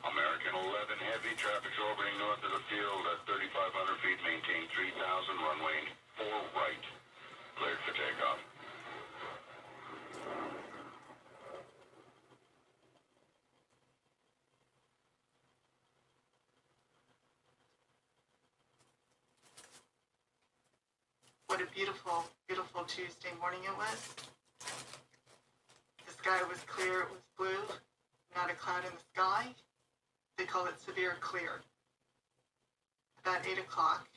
American 11 heavy traffic orbiting north of the field at 3,500 feet. Maintain 3,000. Runway 4 right. Cleared for takeoff. What a beautiful, beautiful Tuesday morning it was. The sky was clear, it was blue, not a cloud in the sky. They call it severe clear. About 8 o'clock,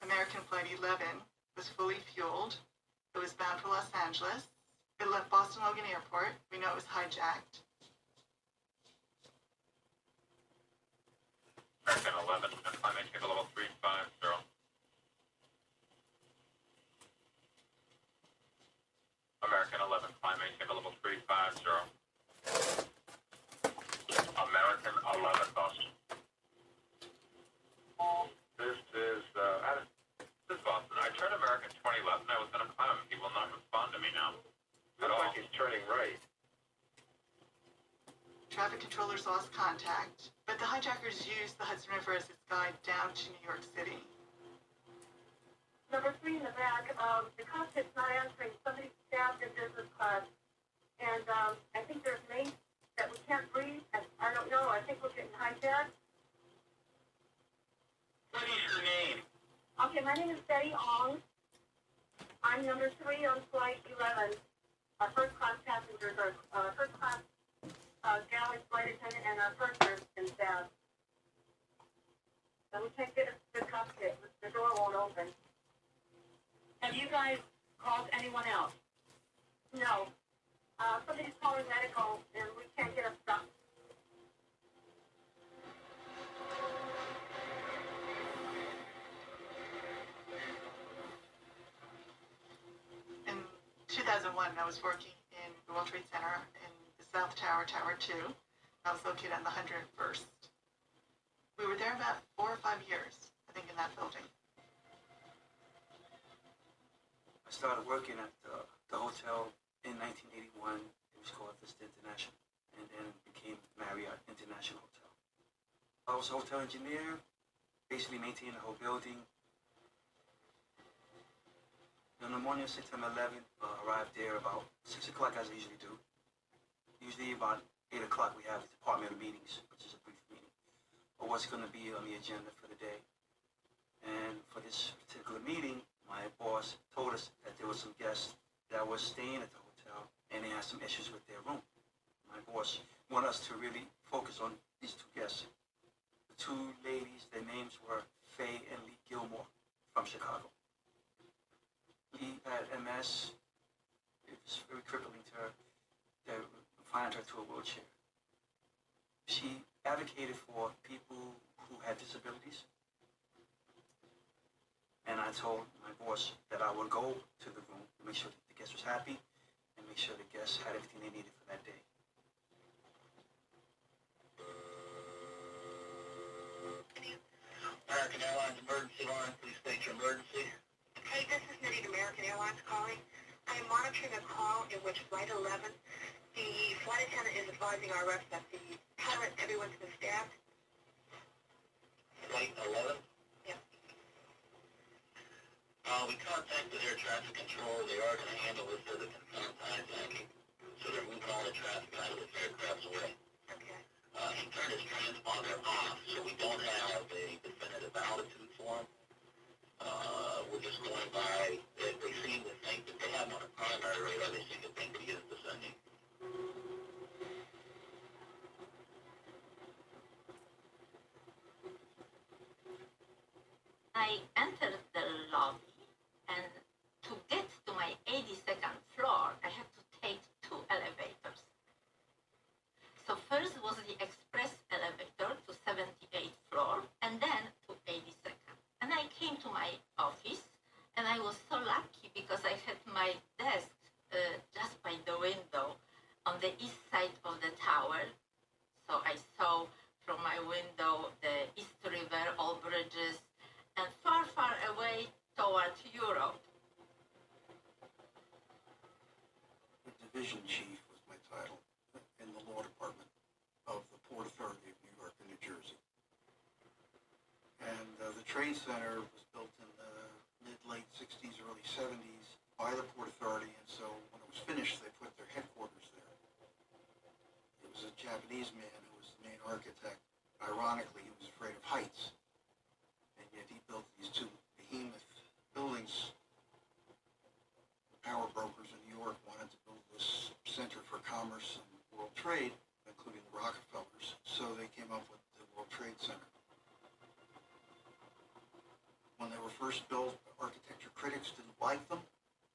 American Flight 11 was fully fueled. It was bound for Los Angeles. It left Boston Logan Airport. We know it was hijacked. American 11, climbing to level 350. American 11, climb maintain to level 350. American 11, Boston. This is Boston. I turned American 20 left and I was going to climb him. He will not respond to me now. Looks like he's turning right. Traffic controllers lost contact, but the hijackers used the Hudson River as its guide down to New York City. Number 3 in the back, the cockpit's not answering. Somebody stabbed a business class. And I think there's mates that we can't breathe. I don't know. I think we're getting hijacked. What is your name? Okay, my name is Betty Ong. I'm number 3 on flight 11. Our first class passengers are first class galley flight attendant and our purser been stabbed. So we can't get the cockpit. The door won't open. Have you guys called anyone else? No. Somebody's calling medical and we can't get us stuck. In 2001, I was working in the World Trade Center in the South Tower, Tower 2. I was located on the 101st. We were there about 4 or 5 years, I think, in that building. I started working at the hotel in 1981. It was called Vista International, and then it became Marriott International Hotel. I was a hotel engineer, basically maintaining the whole building. In the morning of September 11th, arrived there about 6 o'clock as I usually do. Usually about 8 o'clock we have departmental meetings, which is a brief meeting, of what's going to be on the agenda for the day. And for this particular meeting, my boss told us that there were some guests that were staying at the hotel and they had some issues with their room. My boss wanted us to really focus on these 2 guests. The 2 ladies, their names were Faye and Lee Gilmore from Chicago. Lee had MS. It was very crippling to her. They confined her to a wheelchair. She advocated for people who had disabilities. And I told my boss that I would go to the room to make sure that the guest was happy and make sure the guests had everything they needed for that day. American Airlines emergency line, please state your emergency. Hey, this is Minnie, American Airlines calling. I am monitoring a call in which Flight 11, the flight attendant is advising our reps that the pilot, everyone's been stabbed. Flight 11? Yeah. We contacted air traffic control. They are going to handle this as a confirmed hijacking. So they're moving all the traffic out of this aircraft away. Okay. He turned his transponder off, so we don't have a definitive altitude for him. We're just going by, they seem to think that they have him on a primary radar, they seem to think that he is descending. I entered the lobby, and to get to my 82nd floor, I had to take 2 elevators. So first was the express elevator to 78th floor, and then to 82nd. And I came to my office, and I was so lucky because I had my desk just by the window on the east side of the tower. So I saw from my window the East River, all bridges, and far, far away toward Europe. The division chief was my title in the law department of the Port Authority of New York and New Jersey. And the trade center was built in the mid-late 60s, early 70s by the Port Authority, and so when it was finished, they put their headquarters there. It was a Japanese man who was the main architect. Ironically, he was afraid of heights, and yet he built these 2 behemoth buildings. The power brokers in New York wanted to build this center for commerce and world trade, including the Rockefellers, so they came up with the World Trade Center. When they were first built, architecture critics didn't like them.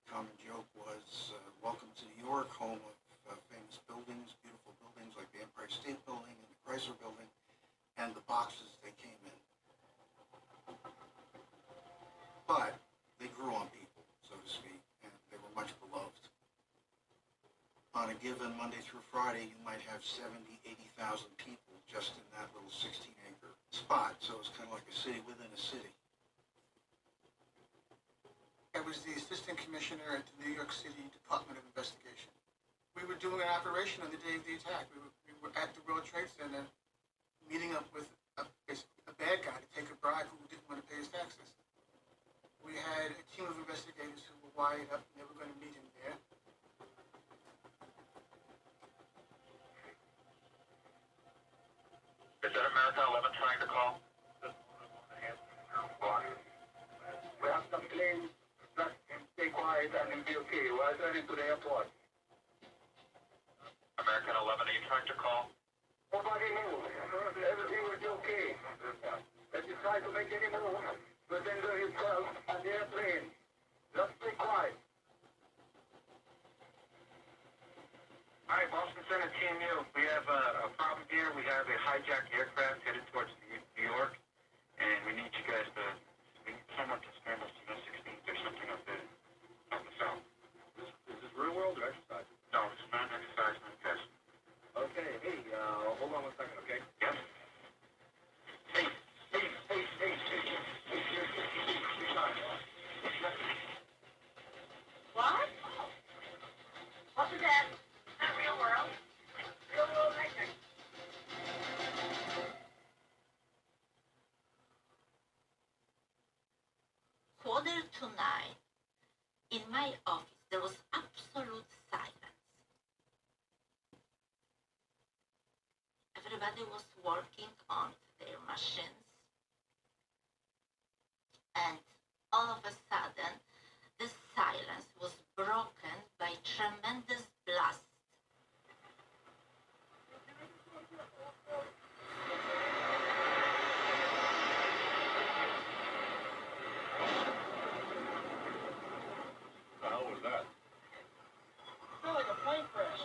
Common joke was, welcome to New York, home of famous buildings, beautiful buildings like the Empire State Building and the Chrysler Building, and the boxes they came in. But they grew on people, so to speak, and they were much beloved. on a given Monday through Friday, you might have 70, 80,000 people just in that little 16-acre spot. So it's kind of like a city within a city. I was the assistant commissioner at the New York City Department of Investigation. We were doing an operation on the day of the attack. We were at the World Trade Center meeting up with basically a bad guy to take a bribe who didn't want to pay his taxes. We had a team of investigators who were wired up and they were going to meet him there. Is that American 11 trying to call? We have some planes that can stay quiet and it'll be okay. We're heading to the airport. American 11, are you trying to call? Nobody move. Everything will be okay. If you try to make any move, you'll danger yourself and the airplane. Just stay quiet. All right, Boston Center TMU. We have a problem here. We have a hijacked aircraft headed towards New York, and we need you guys to, someone to scramble to the 16th or something up the south. Is this real world or exercise? No, it's not exercise, not test. Okay, hey, hold on 1 second, okay? Yes? Hey. What? What was that? Not real world. Real world electric. Quarter to 9. In my office, there was absolute silence. Everybody was working on their machines. And all of a sudden, the silence was broken by tremendous blast. What the hell was that? Sounded like a plane crash.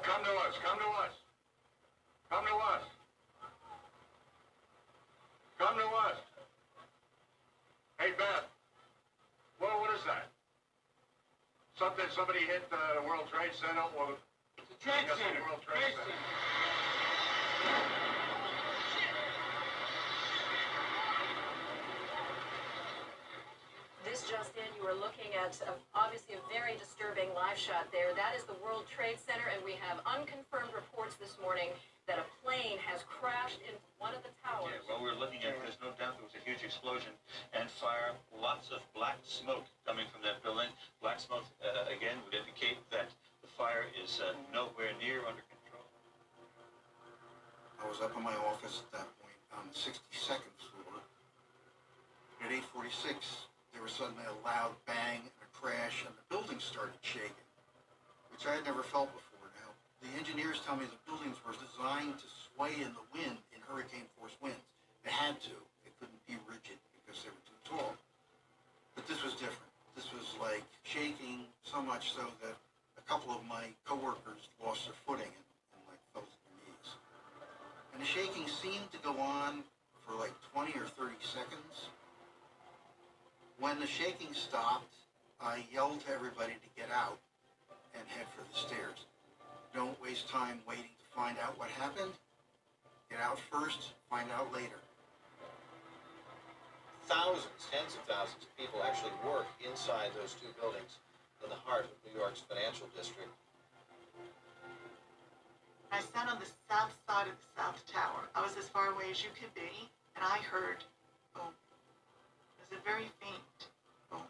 Come to us, come to us. Come to us. Come to us. Hey, Beth. Well, what is that? Somebody hit the World Trade Center or It's a trade center. World Trade Center. This just in, you are looking at obviously a very disturbing live shot there. That is the World Trade Center, and we have unconfirmed reports this morning that a plane has crashed into one of the towers. Yeah, well, we're looking at, there's no doubt there was a huge explosion and fire, lots of black smoke coming from that building. Black smoke, again, would indicate that the fire is nowhere near under control. I was up in my office at that point on the 62nd floor. At 8:46, there was suddenly a loud bang and a crash, and the building started shaking, which I had never felt before. Now, the engineers tell me the buildings were designed to sway in the wind in hurricane force winds. They had to. They couldn't be rigid because they were too tall. But this was different. This was like shaking so much so that a couple of my coworkers lost their footing and like fell to their knees. And the shaking seemed to go on for like 20 or 30 seconds. When the shaking stopped, I yelled to everybody to get out and head for the stairs. Don't waste time waiting to find out what happened. Get out first, find out later. Thousands, tens of thousands of people actually work inside those two buildings in the heart of New York's financial district. I sat on the south side of the South Tower. I was as far away as you could be, and I heard boom. It was a very faint boom.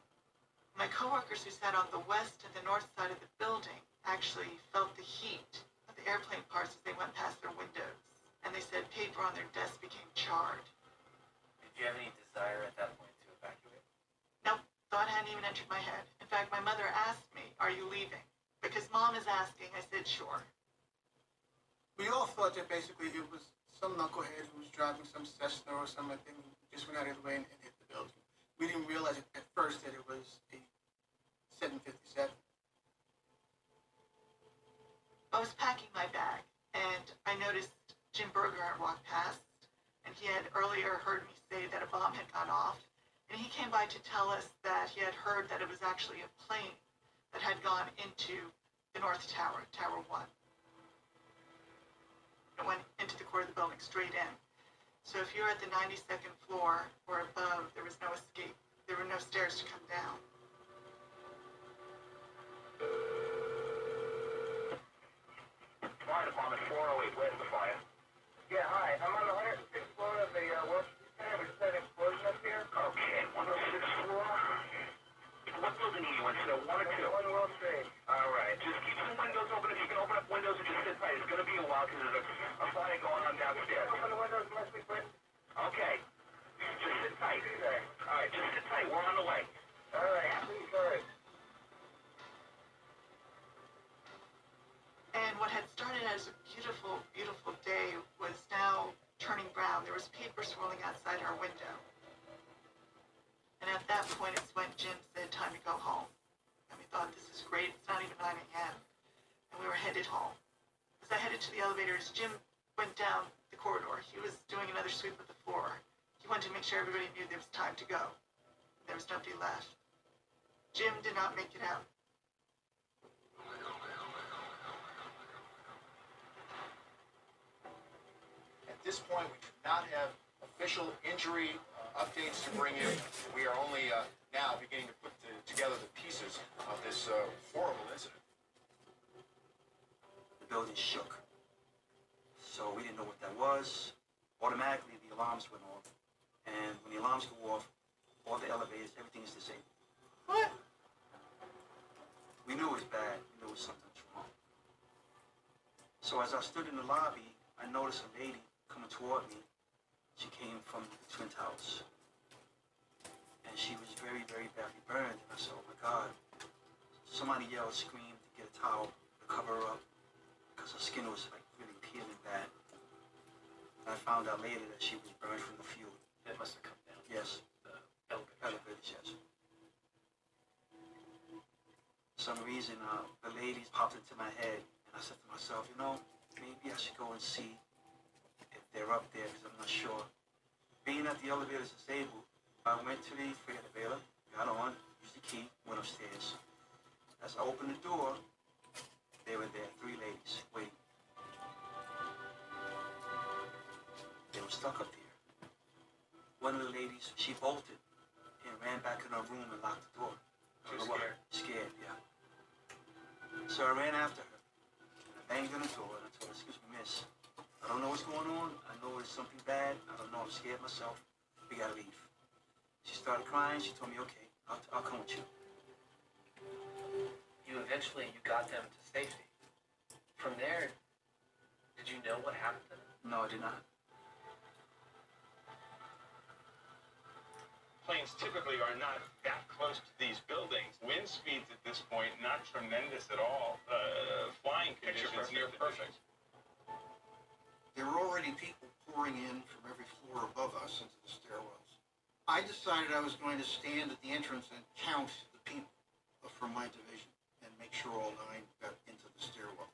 My coworkers who sat on the west and the north side of the building actually felt the heat of the airplane parts as they went past their windows. And they said paper on their desk became charred. Did you have any desire at that point to evacuate? Nope, thought hadn't even entered my head. In fact, my mother asked me, "Are you leaving?" Because Mom is asking. I said, "Sure." We all thought that basically it was some knucklehead who was driving some Cessna or something like that and just went out of the way and hit the building. We didn't realize at first that it was a 757. I was packing my bag, and I noticed Jim Burger walk past, and he had earlier heard me say that a bomb had gone off, and he came by to tell us that he had heard that it was actually a plane that had gone into the North Tower, Tower 1. It went into the core of the building, straight in. So if you're at the 92nd floor or above, there was no escape. There were no stairs to come down. Fire Department 408, where's the fire? Yeah, hi. I'm on the 106th floor of the World Trade Center. We just had an explosion up here. Okay, 106th floor. What building are you in, sir? 1 or 2? 1 World Trade. All right. Just keep some windows open. If you can open up windows and just sit tight. It's going to be a while because there's a fire going on downstairs. Open the windows unless we quit. Okay. Just sit tight. All right, just sit tight. We're on the way. All right, please hurry. And what had started as a beautiful, beautiful day was now turning brown. There was paper swirling outside our window. And at that point, it's when Jim said, time to go home. And we thought, this is great. It's not even 9 a.m. And we were headed home. As I headed to the elevators, Jim went down the corridor. He was doing another sweep of the floor. He wanted to make sure everybody knew there was time to go. There was nobody left. Jim did not make it out. At this point, we do not have official injury updates to bring you. We are only now beginning to put together the pieces of this horrible incident. The building shook. So we didn't know what that was. Automatically, the alarms went off. And when the alarms go off, all the elevators, everything is disabled. What? We knew it was bad. We knew it was something was wrong. So as I stood in the lobby, I noticed a lady coming toward me. She came from the Twin Towers. And she was very, very badly burned. And I said, oh my God. Somebody yelled, screamed to get a towel to cover her up because her skin was like really peeling bad. And I found out later that she was burned from the fuel. It must have come down. Yes. Elevators, yes. For some reason, the ladies popped into my head, and I said to myself, you know, maybe I should go and see if they're up there, because I'm not sure. Being that the elevator is disabled, I went to the freight elevator, got on, used the key, went upstairs. As I opened the door, they were there, 3 ladies, waiting. They were stuck up there. One of the ladies, she bolted and ran back in her room and locked the door. She was scared? Scared, yeah. So I ran after her. I banged on the door and I told her, excuse me, miss, I don't know what's going on. I know it's something bad. I don't know. I'm scared myself. We gotta leave. She started crying. She told me, okay, I'll come with you. You eventually got them to safety. From there, did you know what happened to them? No, I did not. Planes typically are not that close to these buildings. Wind speeds at this point, not tremendous at all. Flying conditions near perfect. There were already people pouring in from every floor above us into the stairwells. I decided I was going to stand at the entrance and count the people from my division and make sure all 9 got into the stairwell.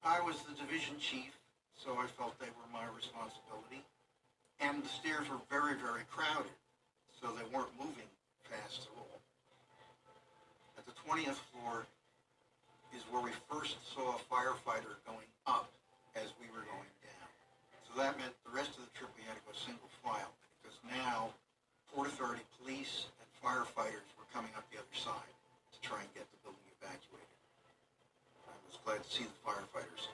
I was the division chief, so I felt they were my responsibility. And the stairs were very, very crowded, so they weren't moving fast at all. At the 20th floor is where we first saw a firefighter going up as we were going down. So that meant the rest of the trip we had to go single file, because now Port Authority police and firefighters were coming up the other side to try and get the building evacuated. I was glad to see the firefighters.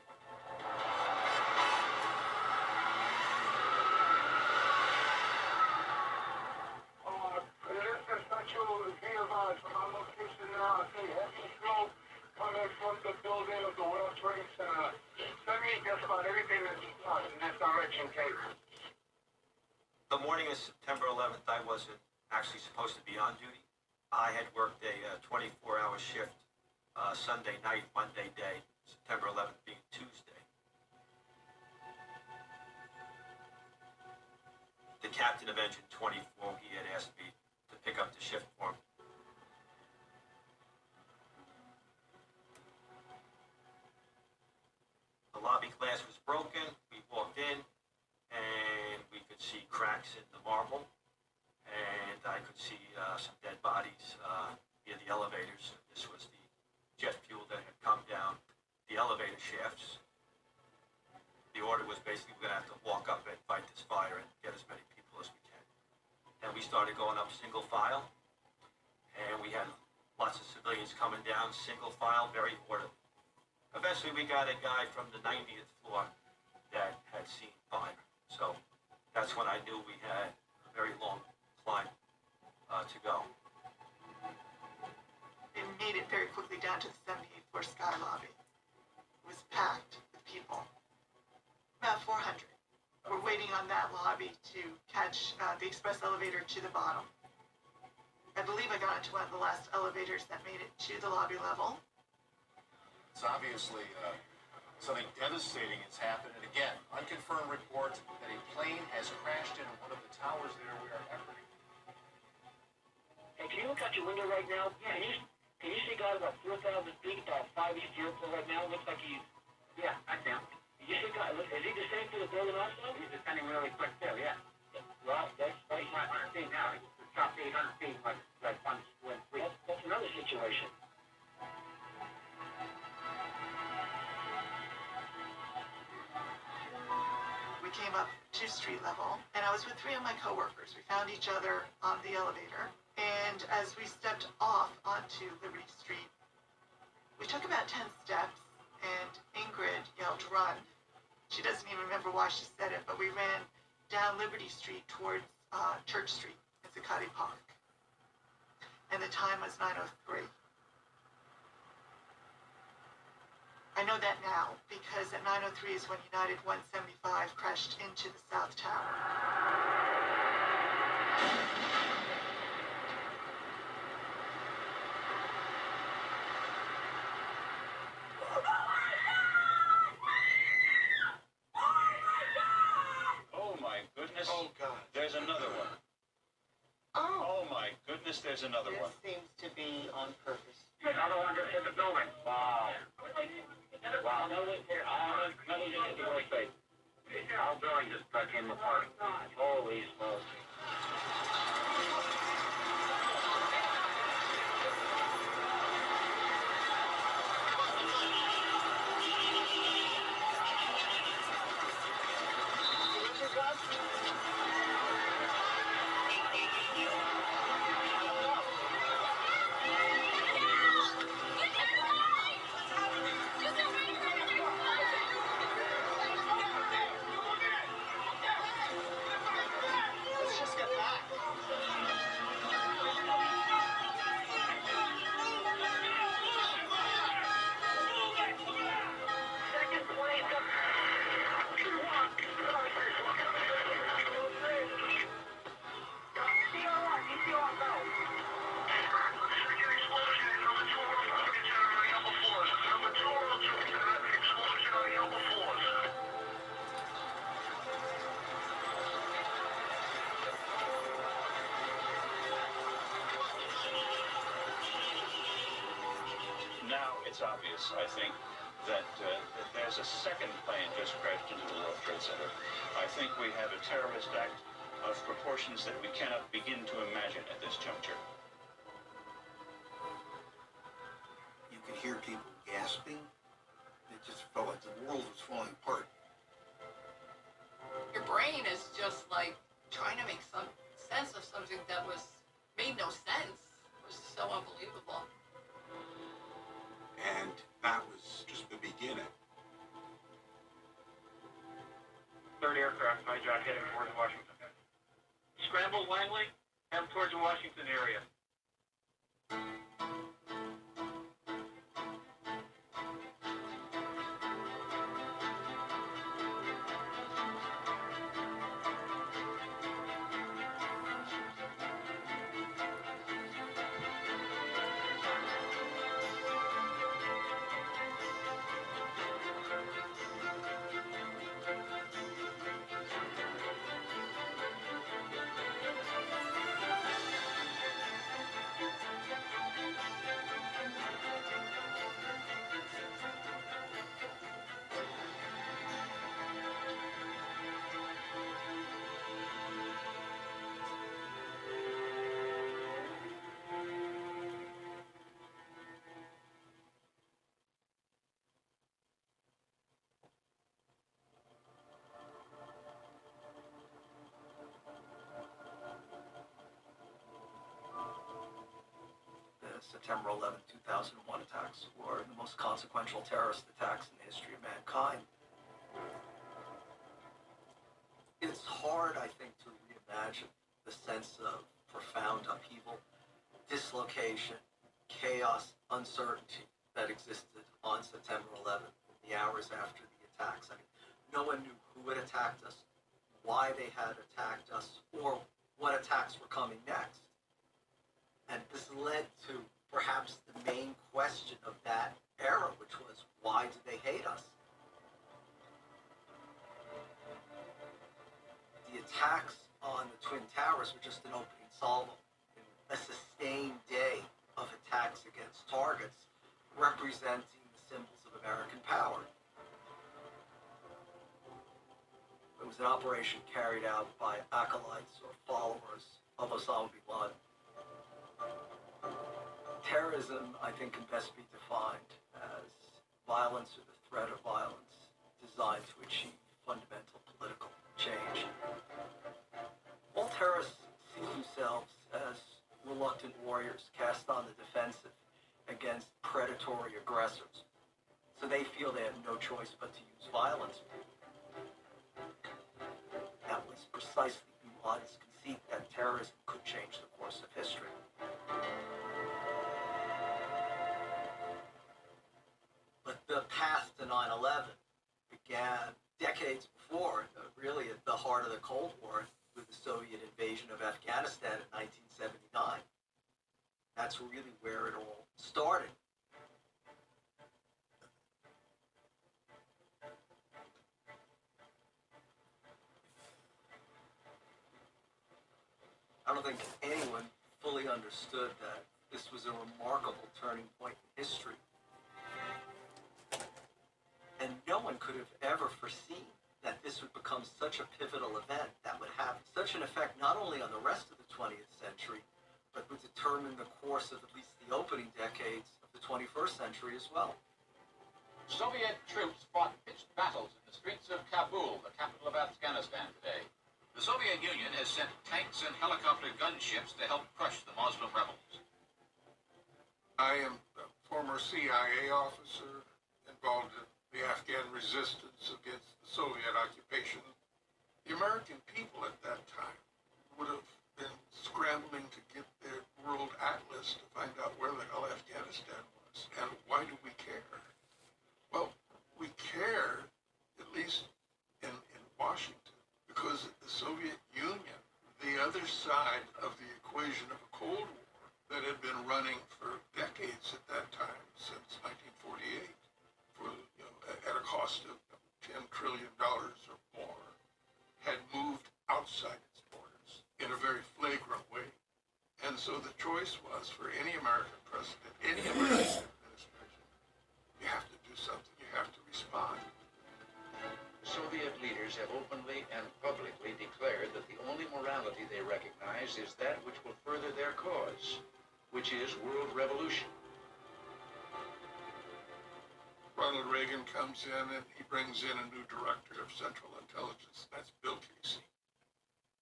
From our location now, see heavy smoke coming from the building of the World Trade Center. Send me just about everything that you want in that direction, Kate. The morning of September 11th, I wasn't actually supposed to be on duty. I had worked a 24-hour shift Sunday night, Monday day, September 11th being Tuesday. The captain of Engine 24, he had asked me to pick up the shift for him. The lobby glass was broken. We walked in, and we could see cracks in the marble, and I could see some dead bodies near the elevators. This was the jet fuel that had come down the elevator shafts. The order was basically we're going to have to walk up and fight this fire and get as many people as we can. And we started going up single file, and we had lots of civilians coming down, single file, very orderly. Eventually, we got a guy from the 90th floor that had seen fire. So that's when I knew we had a very long climb to go. They made it very quickly down to the 78th floor sky lobby. It was packed with people. About 400. We're waiting on that lobby to catch the express elevator to the bottom. I believe I got onto one of the last elevators that made it to the lobby level. It's obviously something devastating has happened. And again, unconfirmed reports that a plane has crashed into one of the towers there. We are efforting. Hey, can you look out your window right now? Yeah. Can you see God about 4,000 feet, about 5 East Jericho right now? Looks like he's... Yeah, I can. You see God, is he descending to the building also? He's descending really quick too, yeah. Well, that's 2,500 feet now. It's top 800 feet, like on Wind 3. That's another situation. We came up to street level, and I was with 3 of my coworkers. We found each other on the elevator, and as we stepped off onto Liberty Street, we took about 10 steps, and Ingrid yelled, "Run." She doesn't even remember why she said it, but we ran down Liberty Street towards Church Street in Zuccotti Park. And the time was 9:03. I know that now because at 9:03 is when United 175 crashed into the South Tower. Oh my goodness. Oh, God. There's another one. Oh my goodness, there's another one. Seems to be on purpose. Another one just hit the building. Wow. Wow. Another in the real estate. The whole building just came apart. Holy smokes. Let's just get back. Second place. Now it's obvious, I think, that there's a second plane just crashed into the World Trade Center. I think we have a terrorist act of proportions that we cannot begin to imagine at this juncture. You could hear people gasping. It just felt like the world was falling apart. Your brain is just like trying to make some sense of something that made no sense. It was so unbelievable. And that was just the beginning. Third aircraft hijack heading towards Washington. Scramble Langley, head towards the Washington area. September 11, 2001 attacks were the most consequential terrorist attacks in the history of mankind. It's hard, I think, to reimagine the sense of profound upheaval, dislocation, chaos, uncertainty that existed on September 11th, in the hours after the attacks. I mean, no one knew who had attacked us, why they had attacked us, or what attacks were coming next. And this led to perhaps the main question of that era, which was, why did they hate us? The attacks on the Twin Towers were just an opening salvo in a sustained day of attacks against targets representing the symbols of American power. It was an operation carried out by acolytes or followers of Osama bin Laden. Terrorism, I think, can best be defined as violence or the threat of violence designed to achieve fundamental political change. All terrorists see themselves as reluctant warriors cast on the defensive against predatory aggressors. So they feel they have no choice but to use violence. That was precisely bin Laden's conceit that terrorism could change the course of history. But the path to 9/11 began decades before, really at the heart of the Cold War, with the Soviet invasion of Afghanistan in 1979. That's really where it all started. I don't think anyone fully understood that this was a remarkable turning point in history. And no one could have ever foreseen that this would become such a pivotal event that would have such an effect not only on the rest of the 20th century, but would determine the course of at least the opening decades of the 21st century as well. Soviet troops fought pitched battles in the streets of Kabul, the capital of Afghanistan today. The Soviet Union has sent tanks and helicopter gunships to help crush the Muslim rebels. I am a former CIA officer involved in the Afghan resistance against the Soviet occupation. The American people at that time would have been scrambling to get their world atlas to find out where the hell Afghanistan was. And why do we care? Well, we care, at least in Washington, because the Soviet Union, the other side of the equation of a Cold War that had been running for decades at that time, since 1948, for, at a cost of $10 trillion or more, had moved outside its borders in a very flagrant way. And so the choice was for any American president, any American administration, you have to do something, you have to respond. Soviet leaders have openly and publicly declared that the only morality they recognize is that which will further their cause, which is world revolution. Ronald Reagan comes in and he brings in a new director of Central Intelligence. That's Bill Casey.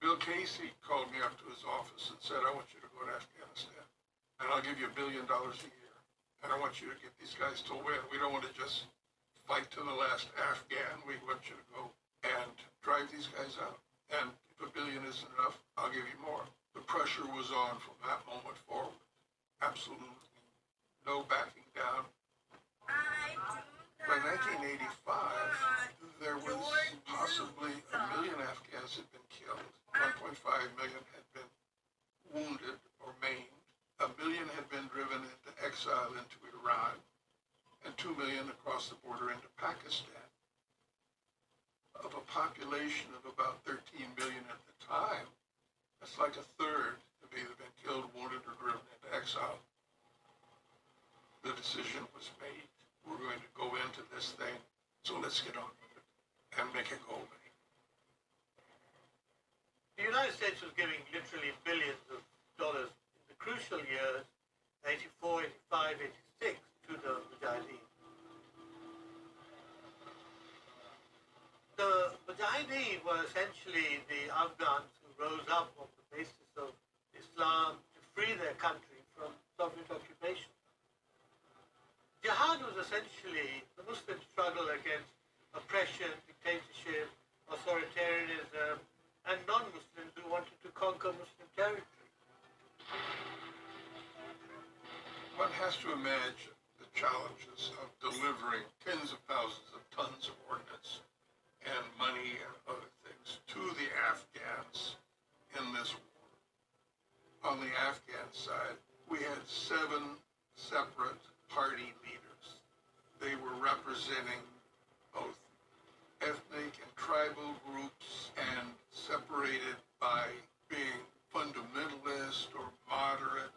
Bill Casey called me up to his office and said, I want you to go to Afghanistan, and I'll give you $1 billion a year. And I want you to get these guys to win. We don't want to just fight to the last Afghan. We want you to go and drive these guys out. And if $1 billion isn't enough, I'll give you more. The pressure was on from that moment forward. Absolutely no backing down. By 1985, there was possibly 1 million Afghans had been killed, 1.5 million had been wounded or maimed, 1 million had been driven into exile into Iran, and 2 million across the border into Pakistan. Of a population of about 13 million at the time, that's like a third have either been killed, wounded, or driven into exile. The decision was made. We're going to go into this thing, so let's get on with it and make it go away. The United States was giving literally billions of dollars in the crucial years, 84, 85, 86, to the Mujahideen. The Mujahideen were essentially the Afghans who rose up on the basis of Islam to free their country from Soviet occupation. Jihad was essentially the Muslim struggle against oppression, dictatorship, authoritarianism, and non-Muslims who wanted to conquer Muslim territory. One has to imagine the challenges of delivering tens of thousands of tons of ordnance and money and other things to the Afghans in this war. On the Afghan side, we had 7 separate party leaders. They were representing both ethnic and tribal groups and separated by being fundamentalist or moderate.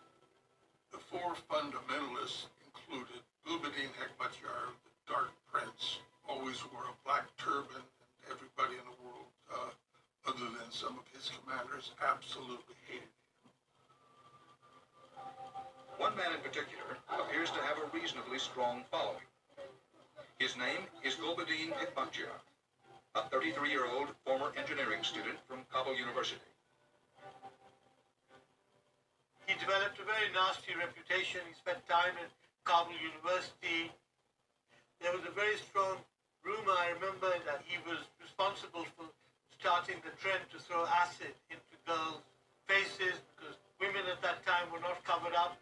The 4 fundamentalists included Gulbuddin Hekmatyar, the Dark Prince, always wore a black turban, and everybody in the world, other than some of his commanders, absolutely hated him. One man in particular appears to have a reasonably strong following. His name is Gulbuddin Hekmatyar, a 33-year-old former engineering student from Kabul University. He developed a very nasty reputation. He spent time at Kabul University. There was a very strong rumor, I remember, that he was responsible for starting the trend to throw acid into girls' faces because women at that time were not covered up.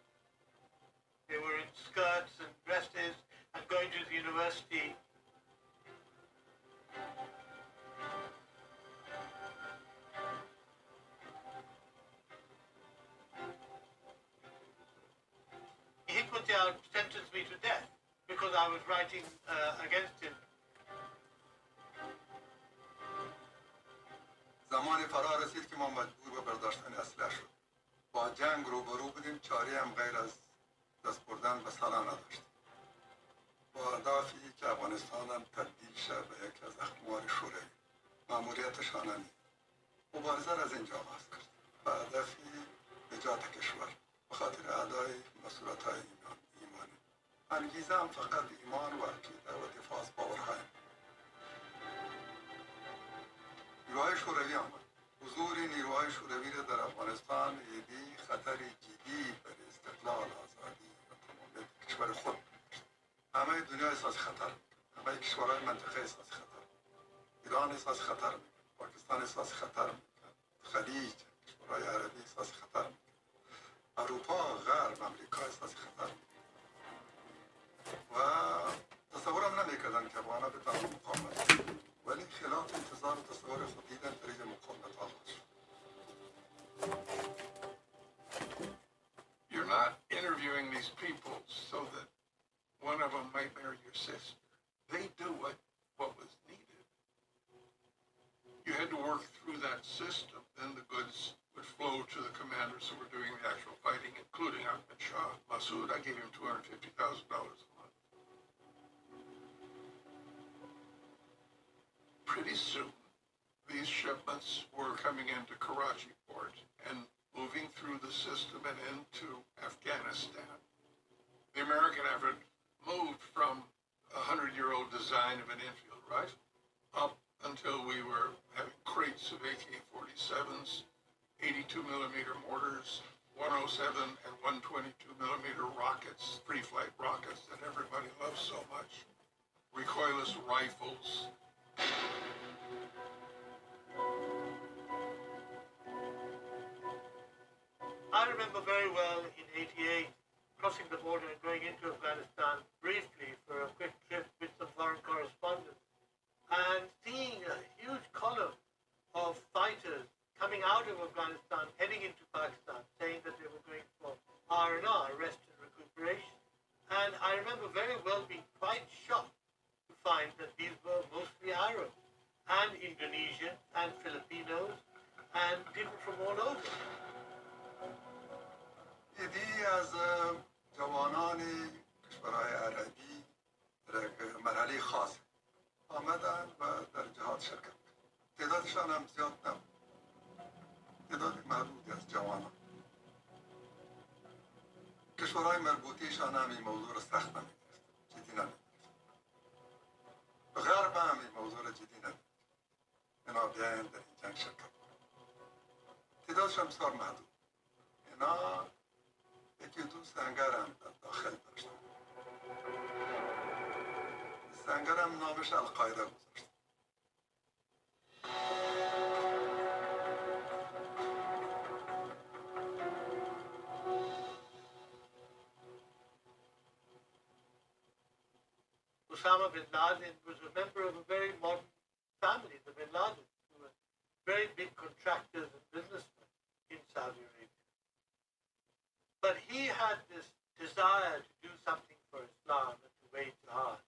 They were in skirts and dresses and going to the university. Hekmatyar sentenced me to death because I was writing against him. زمانی فرا رسید که ما مجبور به برداشتن اسلحه شد. با جنگ روبرو بودیم، چاره هم غیر از دست بردن به سلا نداشتیم. با اهدافی که افغانستان هم تبدیل شد به یکی از اقوام شوروی. مأموریتش آنانی. مبارزه را از اینجا آغاز کرد. به هدفی نجات کشور. به خاطر ادای مسئولیت‌های ایمانی. انگیزه هم فقط ایمان و عقیده و دفاع از باورهایم. نیروهای شوروی آمد. حضور نیروهای شوروی را در افغانستان ایدی خطر جدی بر استقلال، آزادی و تمامیت کشور خود می‌داشت. همه دنیا احساس خطر می‌کرد. همه کشورهای منطقه احساس خطر. ایران احساس خطر می‌کرد. پاکستان احساس خطر می‌کرد. خلیج، کشورهای عربی احساس خطر می‌کرد. اروپا، غرب، امریکا احساس خطر می‌کرد. و تصورم نمی‌کردن که افغان‌ها بتوانند مقاومت کنند. ولی خلاف انتظار و تصور خود دیدن طریق مقاومت آغاز شد. You're not interviewing these people so that one of them might marry your sister. They do what was needed. You had to work through that system. Then the goods would flow to the commanders who were doing the actual fighting, including Ahmed Shah. Massoud, I gave him $250,000 a month. Pretty soon, these shipments were coming into Karachi port and moving through the system and into Afghanistan. The American effort moved from a 100-year-old design of an infield rifle up until we were having crates of AK-47s, 82-millimeter mortars, 107 and 122-millimeter rockets, free-flight rockets that everybody loves so much, recoilless rifles. I remember very well in '88 crossing the border and going into Afghanistan briefly for a quick trip with some foreign correspondents and seeing a huge column of fighters coming out of Afghanistan, heading into Pakistan, saying that they were going for R&R, rest and recuperation. And I remember very well being quite shocked to find that these were mostly Arabs and Indonesians and Filipinos and people from all over. ایدی از جوانان کشورهای عربی در مرحله خاص آمدن و در جهاد شرکت کردن. تعدادشان هم زیاد نبود. تعداد محدودی از جوانان. کشورهای مربوطیشان هم این موضوع را سخت نمی‌گرفتن. جدی نمی‌گرفتن. غرب هم این موضوع را جدی نمی‌گرفتن. اینا بیاین در این جنگ شرکت کنن. تعدادشان بسیار محدود. اینا یکی دو سنگر هم در داخل داشتن. سنگر هم نامش القاعده گذاشت. Osama bin Laden was a member of a very modern family, the bin Ladens, who were very big contractors and businessmen in Saudi Arabia. But he had this desire to do something for Islam and to wage jihad.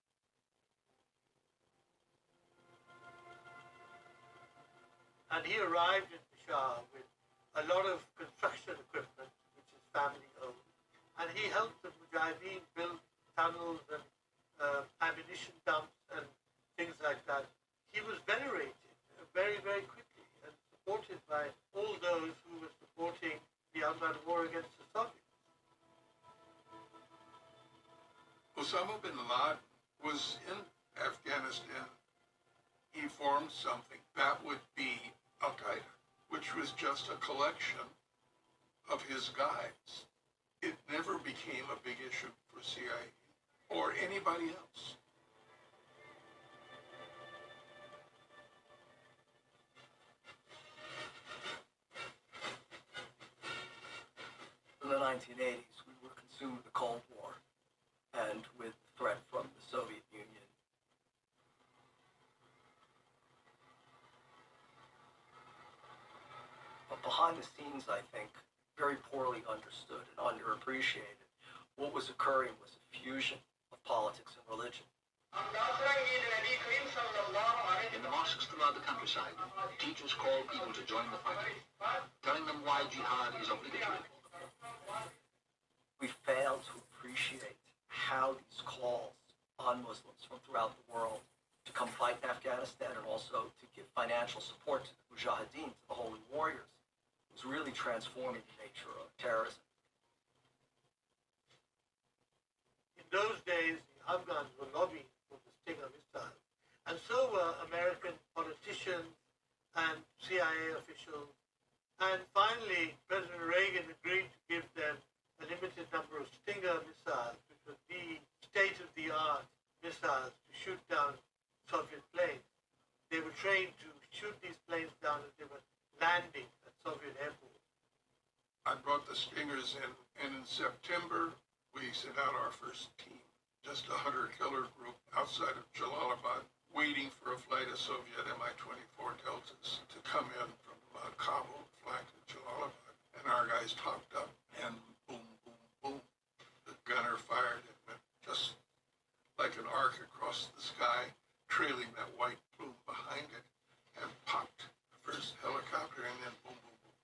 And he arrived in Peshawar with a lot of construction equipment, which is family owned, and he helped the Mujahideen build tunnels and ammunition dumps and things like that. He was venerated very, very quickly and supported by all those who were supporting the Afghan war against the Soviets. Osama bin Laden was in Afghanistan. He formed something that would be Al-Qaeda, which was just a collection of his guides. It never became a big issue for CIA or anybody else. In the 1980s, we were consumed with the Cold War and with the threat from the Soviet Union. But behind the scenes, I think, very poorly understood and underappreciated, what was occurring was a fusion of politics and religion. In the mosques throughout the countryside, teachers call people to join the fight, telling them why jihad is obligatory. We fail to appreciate how these calls on Muslims from throughout the world to come fight in Afghanistan and also to give financial support to the Mujahideen, to the Holy Warriors, was really transforming the nature of terrorism. In those days, the Afghans were lobbying for the Stinger missile, and so were American politicians and CIA officials. And finally, President Reagan agreed to give them a limited number of Stinger missiles, which were the state-of-the-art missiles to shoot down Soviet planes. They were trained to shoot these planes down as they were landing at Soviet airports. I brought the Stingers in, and in September, we sent out our first team, just a hunter-killer group outside of Jalalabad, waiting for a flight of Soviet Mi-24 Deltas to come in from Kabul, flying to Jalalabad. And our guys topped up, and boom, boom, boom. The gunner fired and went just like an arc across the sky, trailing that white plume behind it, and popped the first helicopter, and then boom, boom, boom.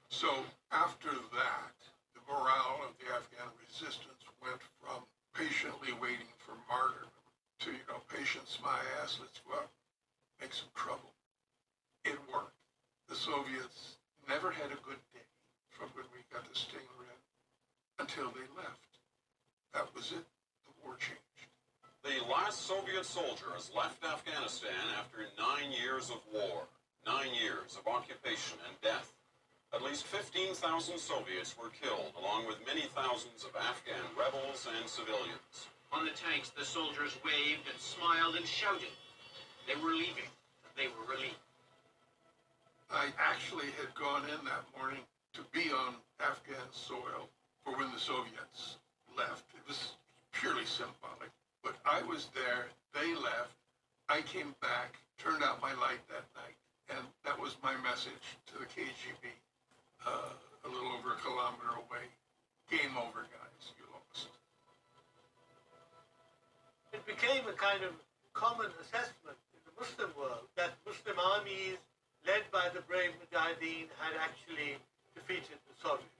So after that, the morale of the Afghan resistance went from patiently waiting for martyrdom to, patience my ass, let's go out, make some trouble. It worked. The Soviets never had a good day from when we got the Stinger in until they left. That was it. The war changed. The last Soviet soldier has left Afghanistan after 9 years of war, 9 years of occupation and death. At least 15,000 Soviets were killed, along with many thousands of Afghan rebels and civilians. On the tanks, the soldiers waved and smiled and shouted. They were leaving. They were relieved. I actually had gone in that morning to be on Afghan soil for when the Soviets left. It was purely symbolic. But I was there, they left, I came back, turned out my light that night, and that was my message to the KGB. A little over a kilometer away. Game over, guys. You lost. It became a kind of common assessment in the Muslim world that Muslim armies led by the brave Mujahideen had actually defeated the Soviets.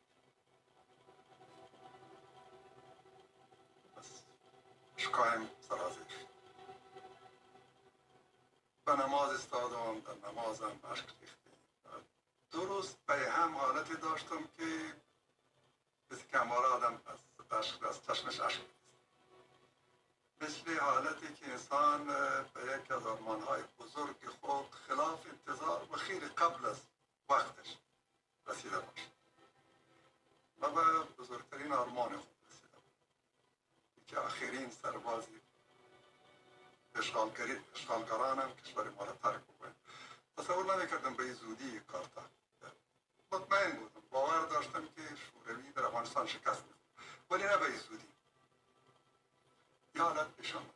شکایم سرازیر به نماز استادم در نمازم اشک ریختیم دو روز به هم حالتی داشتم که کسی که همواره آدم از چشمش اشک مثل حالتی که انسان به یک از آرمانهای بزرگ خود خلاف انتظار و خیلی قبل از وقتش رسیده باشه و به بزرگترین آرمان اشغالگران کشور ما را ترک بکنیم. تصور نمیکردم به این زودی کار تحقیق. مطمئن بودم، باور داشتم که شوروی در افغانستان شکست می‌خورد، ولی نه به این زودی. یه حالت پیش آمد.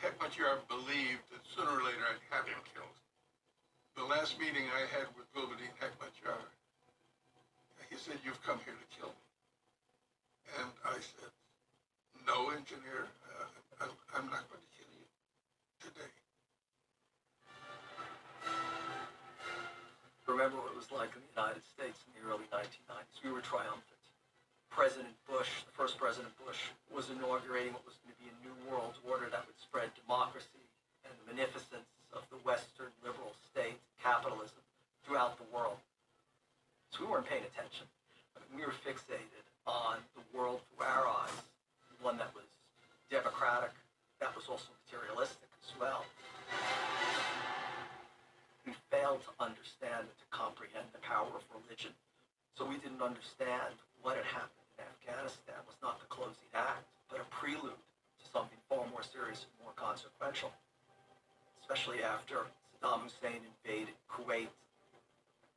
Hekmatyar believed that sooner or later I'd have him killed. The last meeting I had with Gulbuddin Hekmatyar, he said, "You've come here to kill me." And I said, "No, engineer, I'm not going to kill you today." Remember what it was like in the United States in the early 1990s. We were triumphant. President Bush, the first President Bush, was inaugurating what was going to be a new world order that would spread democracy and the beneficence of the Western liberal state, capitalism, throughout the world. So we weren't paying attention. I mean, we were fixated on the world through our eyes, one that was democratic, that was also materialistic as well. We failed to understand and to comprehend the power of religion. So we didn't understand what had happened in Afghanistan was not the closing act, but a prelude to something far more serious and more consequential, especially after Saddam Hussein invaded Kuwait.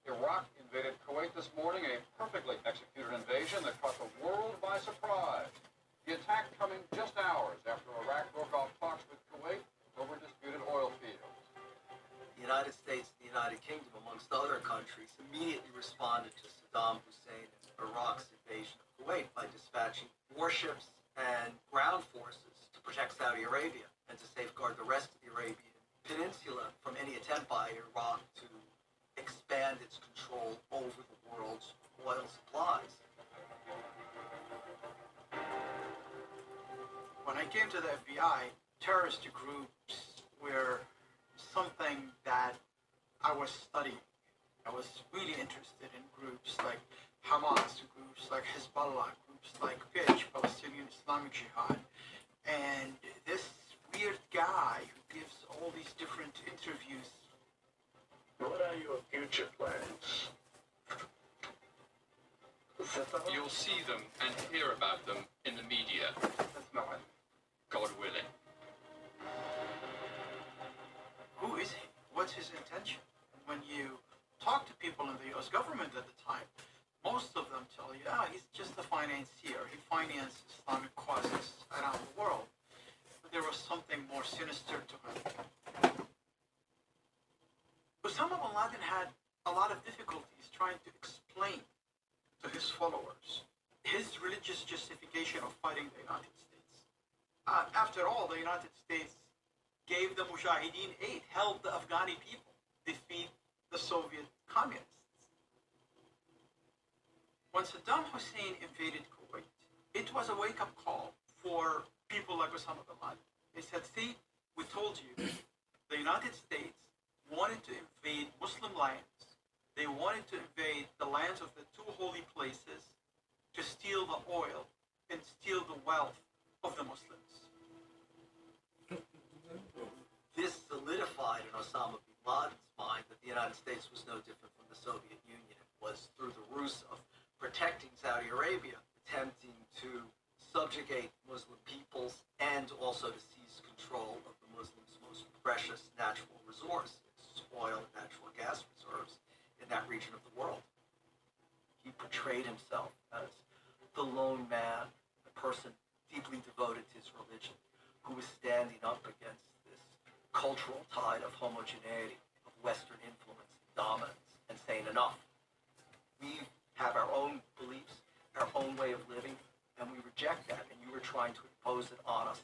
Iraq invaded Kuwait this morning, a perfectly executed invasion that caught the world by surprise. The attack coming just hours after Iraq broke off talks with Kuwait over disputed oil fields. The United States and the United Kingdom, amongst other countries, immediately responded to Saddam Hussein and Iraq's invasion of Kuwait by dispatching warships and ground forces to protect Saudi Arabia and to safeguard the rest of the Arabian Peninsula from any attempt by Iraq to expand its control over the world's oil supplies. When I came to the FBI, terrorist groups were something that I was studying. I was really interested in groups like Hamas, groups like Hezbollah, groups like PIJ, Palestinian Islamic Jihad, and this weird guy who gives all these different interviews. What are your future plans? You'll see them and hear about them in the media. That's not it. God willing. Who is he? What's his intention? And when you talk to people in the U.S. government at the time, most of them tell you, he's just a financier. He financed Islamic causes around the world. But there was something more sinister to him. Osama bin Laden had a lot of difficulties trying to explain to his followers his religious justification of fighting the United States. After all, the United States gave the Mujahideen aid, helped the Afghani people defeat the Soviet communists. When Saddam Hussein invaded Kuwait, it was a wake-up call for people like Osama bin Laden. They said, see, we told you, the United States wanted to invade Muslim lands. They wanted to invade the lands of the two holy places to steal the oil and steal the wealth of the Muslims. This solidified in Osama bin Laden's mind that the United States was no different from the Soviet Union. It was through the ruse of protecting Saudi Arabia, attempting to subjugate Muslim peoples and also to seize control of the Muslims' most precious natural resource, its oil and natural gas reserves in that region of the world. He portrayed himself as the lone man, the person deeply devoted to his religion, who was standing up against this cultural tide of homogeneity, of Western influence and dominance, and saying enough. We have our own beliefs, our own way of living, and we reject that, and you are trying to impose it on us.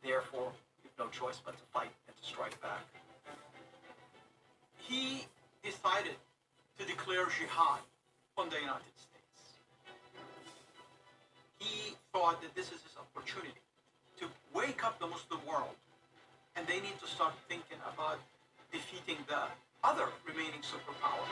Therefore, we have no choice but to fight and to strike back. He decided to declare jihad on the United States. He thought that this is his opportunity to wake up the Muslim world, and they need to start thinking about defeating the other remaining superpower.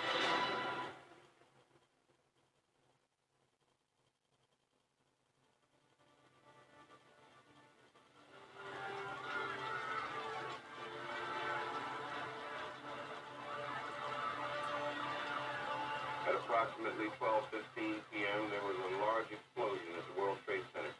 At approximately 12:15 p.m., there was a large explosion at the World Trade Center,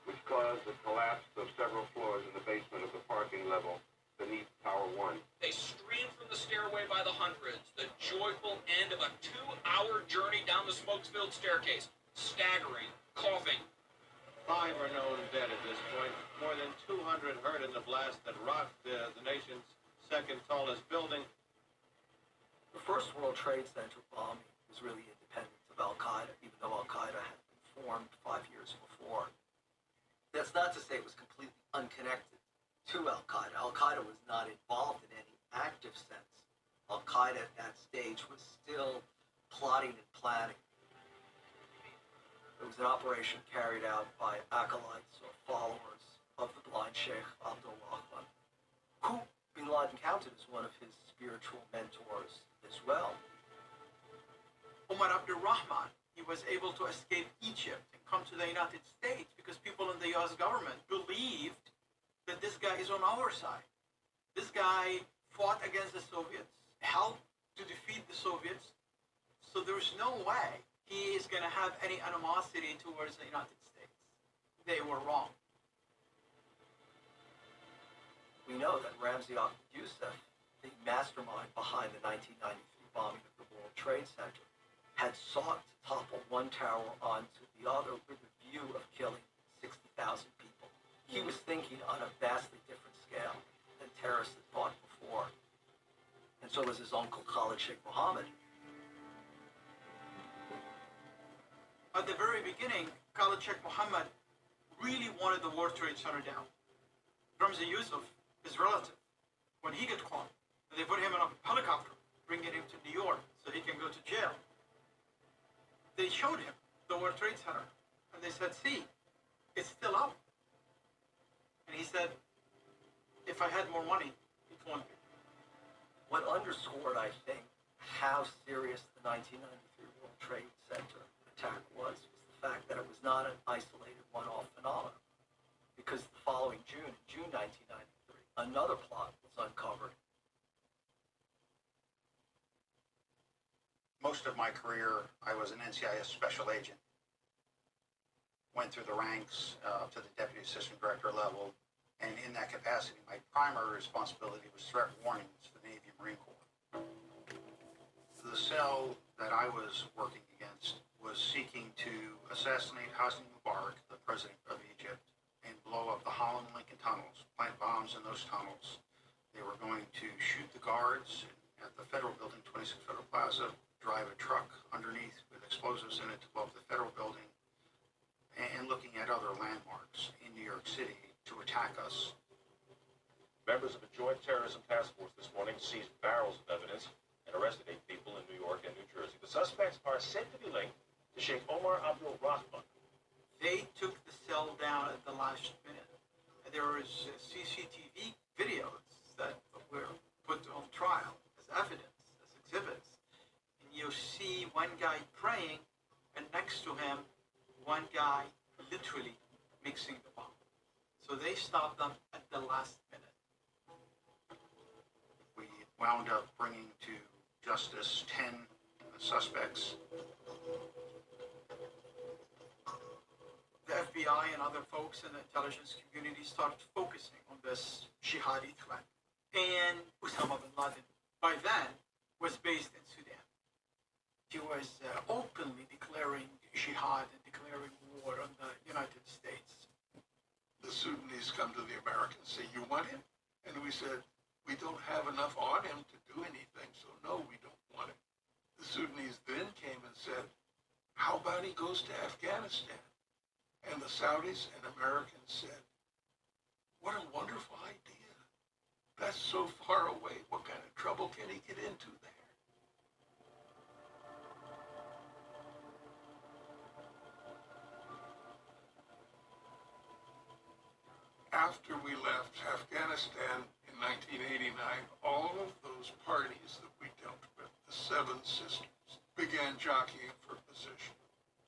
which caused caused the collapse of several floors in the basement of the parking level beneath Tower 1. They streamed from the stairway by the hundreds, the joyful end of a 2-hour journey down the smoke-filled staircase, staggering, coughing. 5 are known dead at this point. More than 200 hurt in the blast that rocked the nation's second tallest building. The first World Trade Center bombing was really independent of Al-Qaeda, even though Al-Qaeda had been formed 5 years before. That's not to say it was completely unconnected to Al-Qaeda. Al-Qaeda was not involved in any active sense. Al-Qaeda at that stage was still plotting and planning. It was an operation carried out by acolytes or followers of the blind Sheikh Abdul Rahman, who Bin Laden counted as one of his spiritual mentors as well. Omar Abdul Rahman, he was able to escape Egypt and come to the United States because people in the U.S. government believed that this guy is on our side. This guy fought against the Soviets, helped to defeat the Soviets, so there's no way he is going to have any animosity towards the United States. They were wrong. We know that Ramzi Ahmed Youssef, the mastermind behind the 1993 bombing of the World Trade Center, had sought to topple one tower onto the other with a view of killing 60,000 people. He was thinking on a vastly different scale than terrorists had thought before. And so was his uncle Khalid Sheikh Mohammed. At the very beginning, Khalid Sheikh Mohammed really wanted the World Trade Center down. Ramzi Youssef, his relative, when he got caught, they put him in a helicopter, bringing him to New York so he can go to jail. They showed him the World Trade Center, and they said, see, it's still up. And he said, if I had more money, it won't be. What underscored, I think, how serious the 1993 World Trade Center attack was the fact that it was not an isolated one-off phenomenon. Because the following June, June 1993, another plot was uncovered. Most of my career, I was an NCIS special agent. Went through the ranks to the deputy assistant director level, and in that capacity, my primary responsibility was threat warnings for the Navy and Marine Corps. The cell that I was working against was seeking to assassinate Hosni Mubarak, the president of Egypt, and blow up the Holland Lincoln tunnels, plant bombs in those tunnels. They were going to shoot the guards at the federal building, 26 Federal Plaza, drive a truck underneath with explosives in it to blow up the federal building, and looking at other landmarks in New York City to attack us. Members of a joint terrorism task force this morning seized barrels of evidence and arrested 8 people in New York and New Jersey. The suspects are said to be linked to Sheikh Omar Abdul Rahman. They took the cell down at the last minute. There was CCTV videos that were put on trial as evidence, as exhibits. And you see one guy praying, and next to him, one guy literally mixing the bomb. So they stopped them at the last minute. We wound up bringing to justice 10 suspects. The FBI and other folks in the intelligence community started focusing on this jihadi threat. And Osama bin Laden, by then, was based in Sudan. He was openly declaring jihad and declaring war on the United States. The Sudanese come to the Americans and say, you want him? And we said, we don't have enough on him to do anything, so no, we don't want him. The Sudanese then came and said, how about he goes to Afghanistan? And the Saudis and Americans said, what a wonderful idea. That's so far away. What kind of trouble can he get into there? After we left Afghanistan in 1989, all of those parties that we dealt with, the Seven Sisters, began jockeying for position.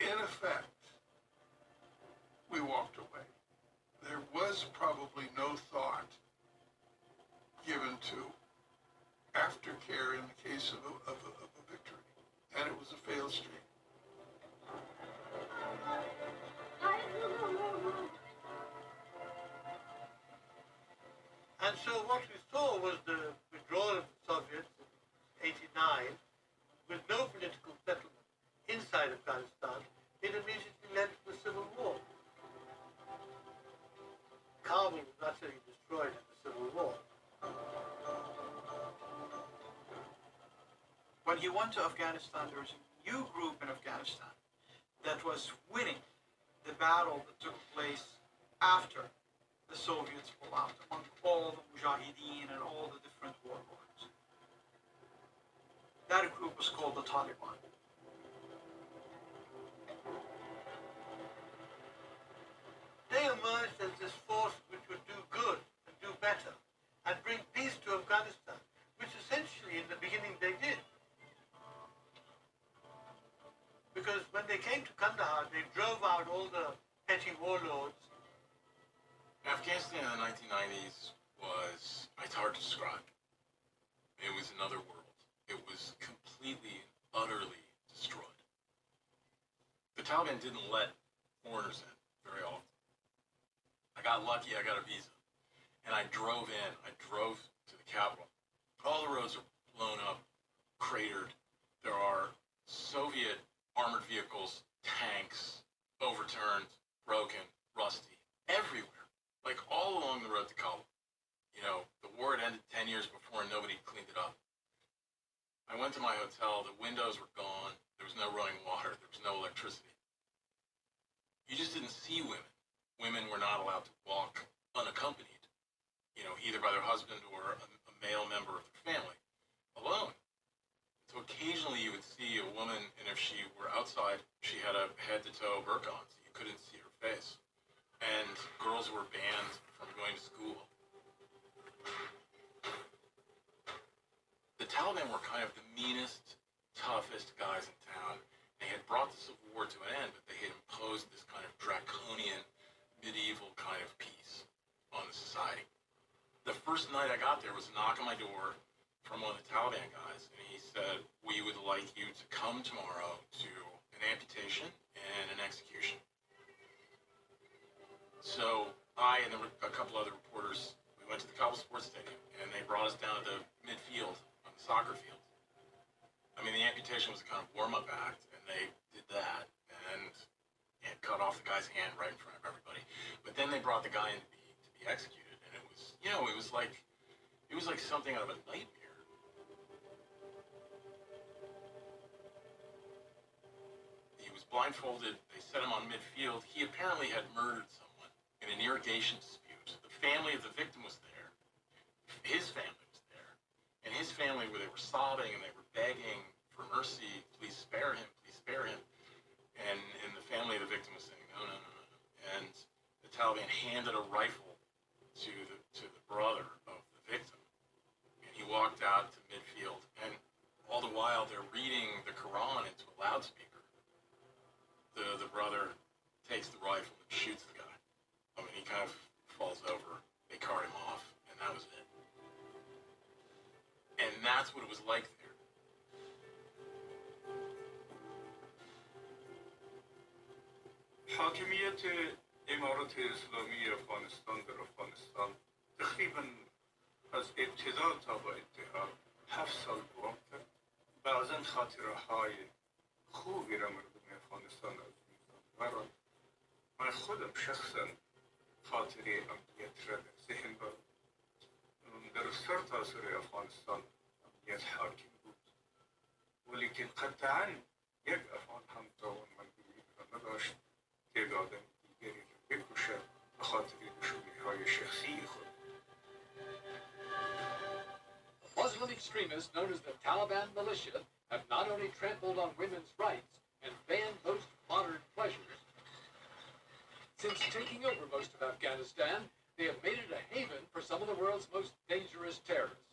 In effect, we walked away. There was probably no thought given to aftercare in the case of a victory, and it was a failed streak. When he went to Afghanistan, there was a new group in Afghanistan that was winning the battle that took place after the Soviets pulled out, among all the Mujahideen and all the different warlords. That group was called the Taliban. They emerged as this force which would do good and do better and bring peace to Afghanistan, which essentially in the beginning they did. Because when they came to Kandahar, they drove out all the petty warlords. Afghanistan in the 1990s was, it's hard to describe. It was another world. It was completely, utterly destroyed. The Taliban didn't let foreigners in very often. I got lucky, I got a visa. And I drove in, I drove to the capital. All the roads are blown up, cratered. There are Soviet armored vehicles, tanks, overturned, broken, rusty, everywhere. Like all along the road to Kabul. You know, the war had ended 10 years before and nobody cleaned it up. I went to my hotel, the windows were gone, there was no running water, there was no electricity. You just didn't see women. Women were not allowed to walk unaccompanied, you know, either by their husband or a male member of their family, alone. So occasionally you would see a woman, and if she were outside, she had a head-to-toe burqa on, so you couldn't see her face. And girls were banned from going to school. The Taliban were kind of the meanest, toughest guys in town. They had brought the Civil War to an end, but they had imposed this kind of draconian, medieval kind of peace on the society. The first night I got there was a knock on my door from one of the Taliban guys, and he said, "We would like you to come tomorrow to an amputation and an execution." So I and a couple other reporters, we went to the Kabul Sports Stadium, and they brought us down to the midfield on the soccer field. I mean, the amputation was a kind of warm-up act, and they did that, and cut off the guy's hand right in front of everybody. But then they brought the guy in to be executed, and it was, you know, it was like something out of a nightmare. He was blindfolded. They set him on midfield. He apparently had murdered someone in an irrigation dispute. The family of the victim was there. His family was there. And his family, where they were sobbing and they were begging for mercy, please spare him, please spare him. And the family of the victim was saying, no, no, no, no. And the Taliban handed a rifle to the brother of the victim. And he walked out to midfield. And all the while, they're reading the Quran into a loudspeaker. The brother takes the rifle and shoots the guy. I mean, he kind of falls over. They cart him off, and that was it. And that's what it was like there. حاکمیت امارات اسلامی افغانستان در افغانستان تقریبا از ابتدا تا به انتها 7 سال دوام کرد. بعضا خاطره های خوبی را مردم افغانستان از میزان. من خودم شخصا خاطره امنیت را در ذهن دارم. در سرتاسر افغانستان امنیت حاکم بود. ولیکن قطعا یک افغان هم توانمندی را نداشت که یک آدم دیگری را بکشد به خاطر دشمنی‌های شخصی خود. Muslim extremists known as the Taliban militia have not only trampled on women's rights and banned most modern pleasures. Since taking over most of Afghanistan, they have made it a haven for some of the world's most dangerous terrorists.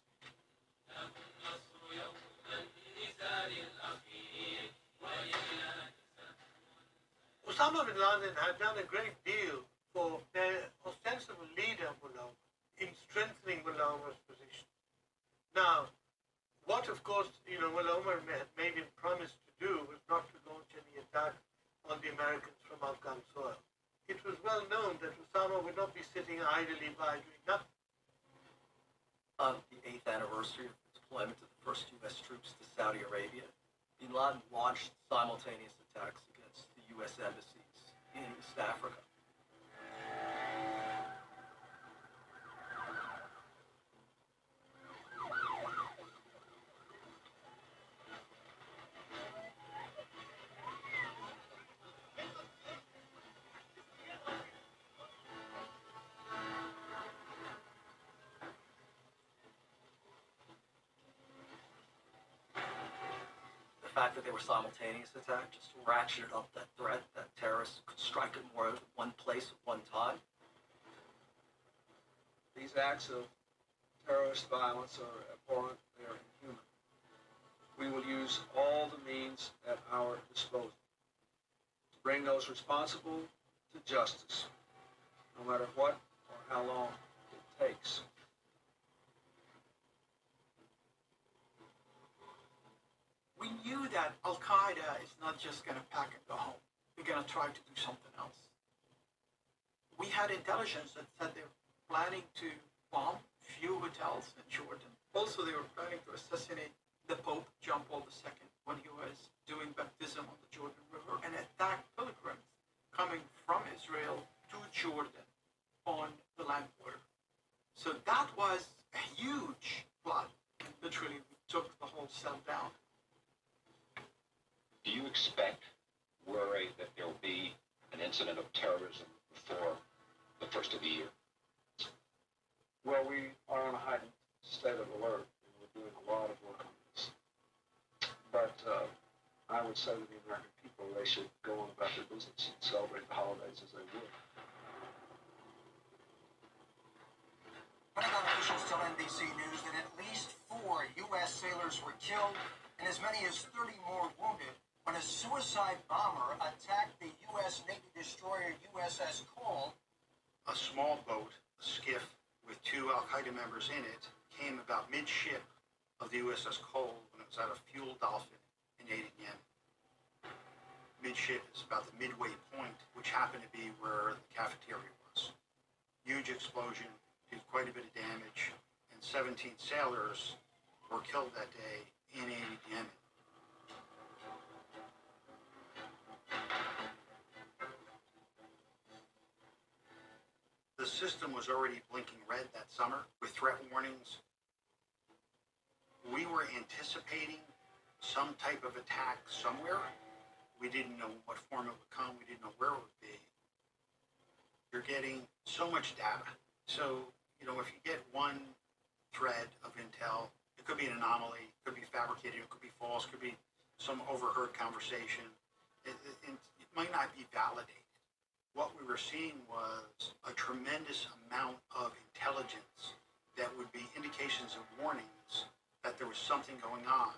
Osama bin Laden had done a great deal for their ostensible leader, Mullah, in strengthening Mullah Omar's position. Now, what of course, Mullah Omar had made him promise to do was not to launch any attack on the Americans from Afghan soil. It was well known that Osama would not be sitting idly by doing nothing. On the 8th anniversary of the deployment of the first U.S. troops to Saudi Arabia, bin Laden launched simultaneous attacks against the U.S. embassies in East Africa. fact that they were simultaneous attacks just ratcheted up that threat that terrorists could strike at more than one place at one time. These acts of terrorist violence are abhorrent, they are inhuman. We will use all the means at our disposal to bring those responsible to justice, no matter what or how long it takes. We knew that Al Qaeda is not just going to pack and go home. They're going to try to do something else. We had intelligence that said they're planning to bomb few hotels in Jordan. Also, they were planning to assassinate the Pope, John Paul II, when he was doing baptism on the Jordan River, and attack pilgrims coming from Israel to Jordan on the land border. So that was a huge plot. Literally, we took the whole cell down. Do you expect, worry that there will be an incident of terrorism before the first of the year? Well, we are on a heightened state of alert, and we're doing a lot of work on this. But I would say to the American people, they should go on about their business and celebrate the holidays as they would. Pentagon officials tell NBC News that at least 4 U.S. sailors were killed and as many as 30 more wounded when a suicide bomber attacked the U.S. Navy destroyer USS Cole. A small boat, a skiff, with 2 Al-Qaeda members in it, came about midship of the USS Cole when it was at a fuel dolphin in Aden, Yemen. Midship is about the midway point, which happened to be where the cafeteria was. Huge explosion, did quite a bit of damage, and 17 sailors were killed that day in Aden, Yemen. The system was already blinking red that summer with threat warnings. We were anticipating some type of attack somewhere. We didn't know what form it would come. We didn't know where it would be. You're getting so much data. So, you know, if you get one thread of intel, it could be an anomaly, it could be fabricated, it could be false, it could be some overheard conversation. It might not be validated. What we were seeing was a tremendous amount of intelligence that would be indications of warnings that there was something going on.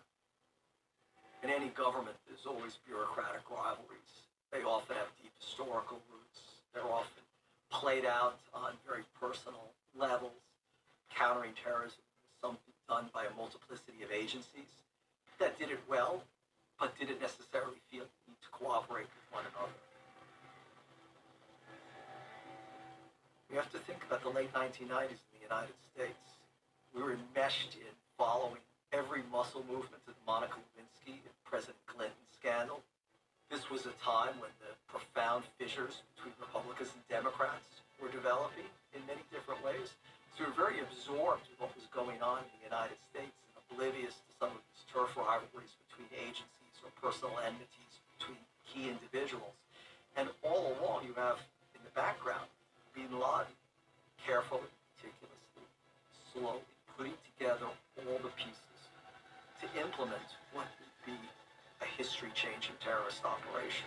In any government, there's always bureaucratic rivalries. They often have deep historical roots. They're often played out on very personal levels. Countering terrorism was something done by a multiplicity of agencies that did it well, but didn't necessarily feel the need to cooperate with one another. We have to think about the late 1990s in the United States. We were enmeshed in following every muscle movement of the Monica Lewinsky and President Clinton scandal. This was a time when the profound fissures between Republicans and Democrats were developing in many different ways. So we were very absorbed in what was going on in the United States and oblivious to some of these turf rivalries between agencies or personal enmities between key individuals. And all along you have in the background Bin Laden, carefully, meticulously, slowly putting together all the pieces to implement what would be a history-changing terrorist operation.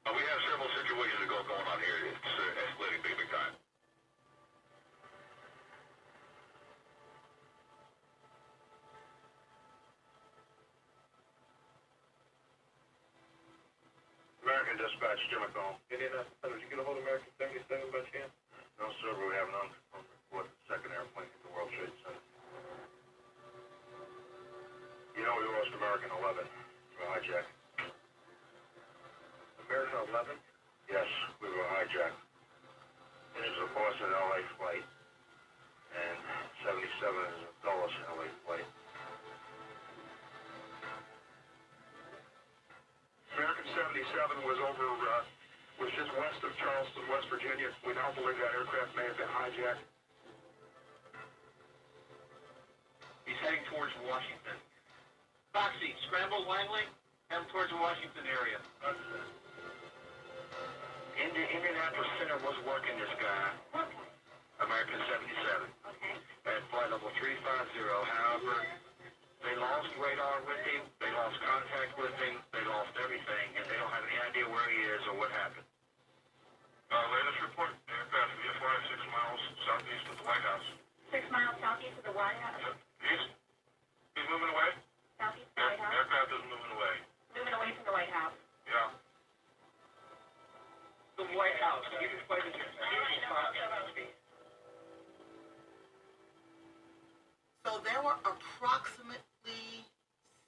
We have several situations going on here. It's escalating big time. American Dispatch, Jim McCall. Indianapolis, did you get a hold of American 77 by chance? No, sir, but we have an unconfirmed report of the second airplane in the World Trade Center. You know, we lost American 11 to a hijack. American 11? Yes, we were hijacked. And it was a Boston LA flight. And 77 is a Dulles LA flight. American 77 was was just west of Charleston, West Virginia. We now believe that aircraft may have been hijacked. He's heading towards Washington. Foxy, scramble Langley. Head towards the Washington area. Indianapolis Center was working this guy. American 77. Okay. At flight level 350. However, they lost radar with him. They lost contact with him. They lost everything, and they don't have any idea where he is or what happened. Latest report. Aircraft VFY 6 miles southeast of the White House. 6 miles southeast of the White House. East? He's moving away? Southeast of the White House. Aircraft is moving away. Moving away from the White House. Yeah. The White House. Can you explain it to me? So there were approximately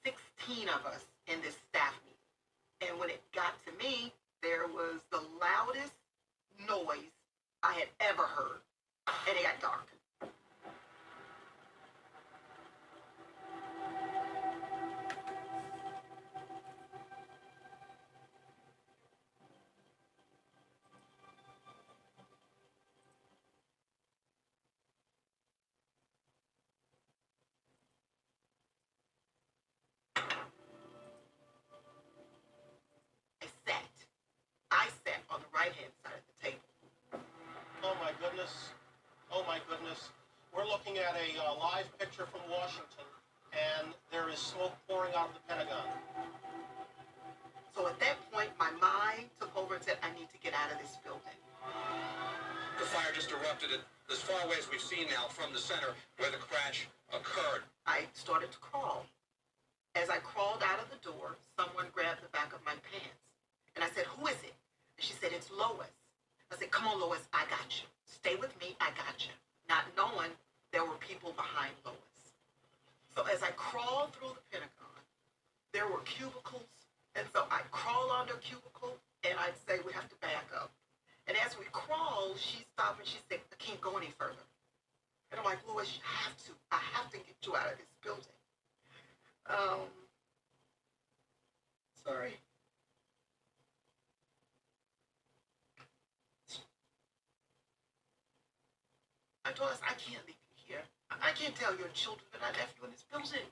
16 of us in this staff meeting. And when it got to me, there was the loudest noise I had ever heard. And it got dark. I sat on the right-hand side of the table. Oh my goodness. Oh my goodness. We're looking at a live picture from Washington, and there is smoke pouring out of the Pentagon. So at that point, my mind took over and said, I need to get out of this building. The fire just erupted as far away as we've seen now from the center where the crash occurred. I started to crawl. As I crawled out of the door, someone grabbed the back of my pants. And I said, who is it? And she said, it's Lois. I said, come on, Lois, I got you. Stay with me, I got you. Not knowing there were people behind Lois. So as I crawled through the Pentagon, there were cubicles. And so I'd crawl under a cubicle, and I'd say, we have to back up. And as we crawled, she stopped and she said, I can't go any further. And I'm like, Lois, you have to. I have to get you out of this building. Sorry. I told us, I can't leave you here. I can't tell your children that I left you in this building.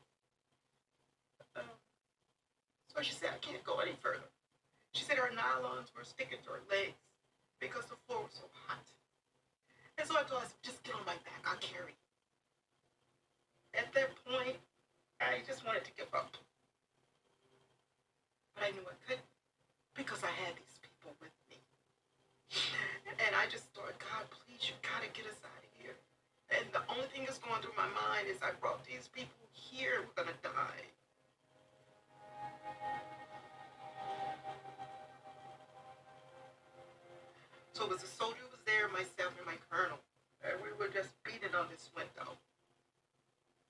So she said, I can't go any further. She said her nylons were sticking to her legs because the floor was so hot. And so I told her, just get on my back, I'll carry you. At that point, I just wanted to give up. But I knew I couldn't because I had these people with me. And I just thought, God, please, you gotta get us out of here. And the only thing that's going through my mind is I brought these people here, we're gonna die. So it was a soldier who was there, myself and my colonel, and we were just beating on this window.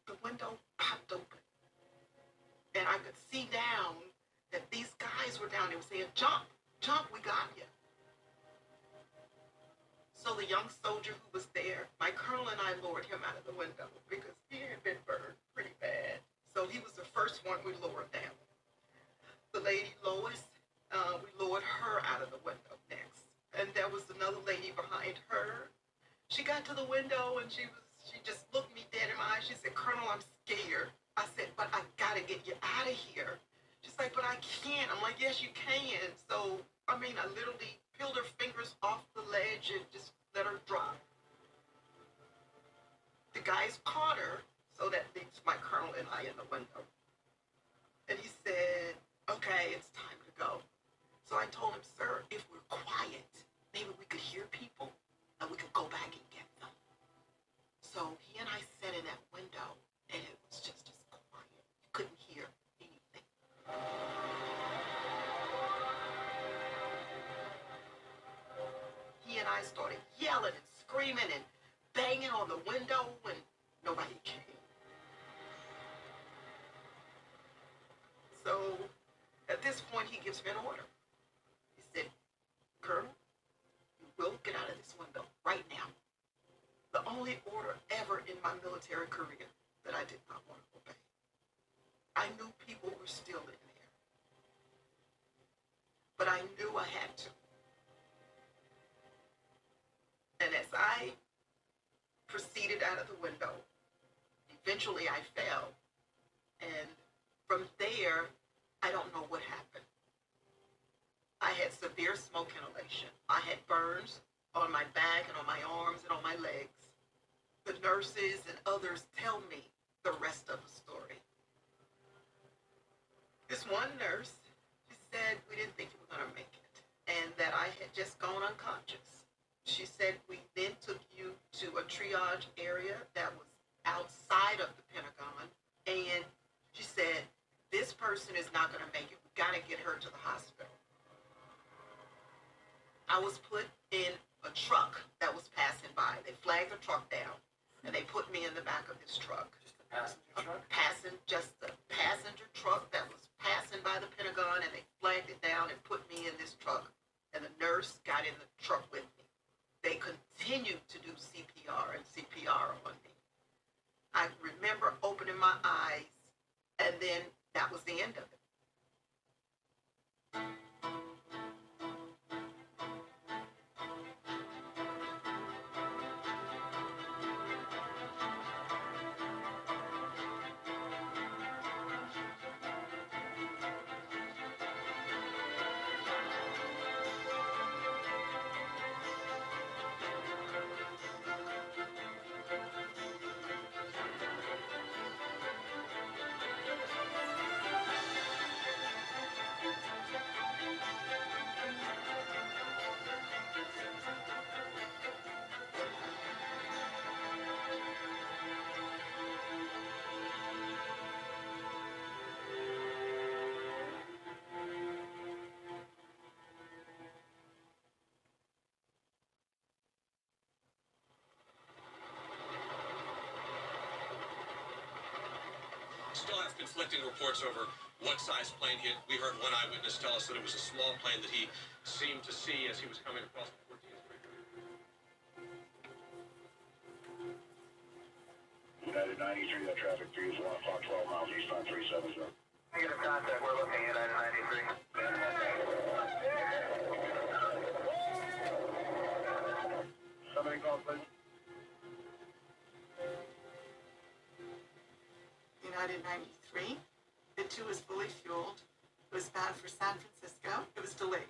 The window popped open, and I could see down that these guys were down there saying, jump, jump, we got you. So the young soldier who was there, my colonel and I lowered him out of the window because he had been burned pretty bad. So he was the first one we lowered down. The lady Lois, we lowered her out of the window next. And there was another lady behind her. She got to the window and she just looked me dead in my eyes. She said, Colonel, I'm scared. I said, but I gotta get you out of here. She's like, but I can't. I'm like, yes, you can. So, I literally peeled her fingers off the ledge and just let her drop. The guys caught her, so that leaves my colonel and I in the window. And he said, okay, it's time to go. So I told him, sir, if we're quiet, maybe we could hear people and we could go back and get them. So he and I sat in that window and it was just as quiet. You couldn't hear anything. He and I started yelling and screaming and banging on the window when nobody came. So at this point, he gives me an order. He said, Colonel, you will get out of this window right now. The only order ever in my military career that I did not want to obey. I knew people were still in there. But I knew I had to. And as I proceeded out of the window, eventually I fell. And from there, I don't know what happened. I had severe smoke inhalation. I had burns on my back and on my arms and on my legs. The nurses and others tell me the rest of the story. This one nurse, she said we didn't think you were going to make it and that I had just gone unconscious. She said we then took you to a triage area that was outside of the Pentagon, and she said, this person is not going to make it. We've got to get her to the hospital. I was put in a truck that was passing by. They flagged the truck down, and they put me in the back of this truck. Just a passenger truck? Just a passenger truck that was passing by the Pentagon, and they flagged it down and put me in this truck. And the nurse got in the truck with me. They continued to do CPR and CPR on me. I remember opening my eyes, and then that was the end of it. Still have conflicting reports over what size plane hit. We heard one eyewitness tell us that it was a small plane that he seemed to see as he was coming across the 14th Street. United 93, that traffic 3 is 1 o'clock, 12 miles east on 370. Negative contact, we're looking at United 93. Somebody call, please. United 93. The 2 was fully fueled. It was bound for San Francisco. It was delayed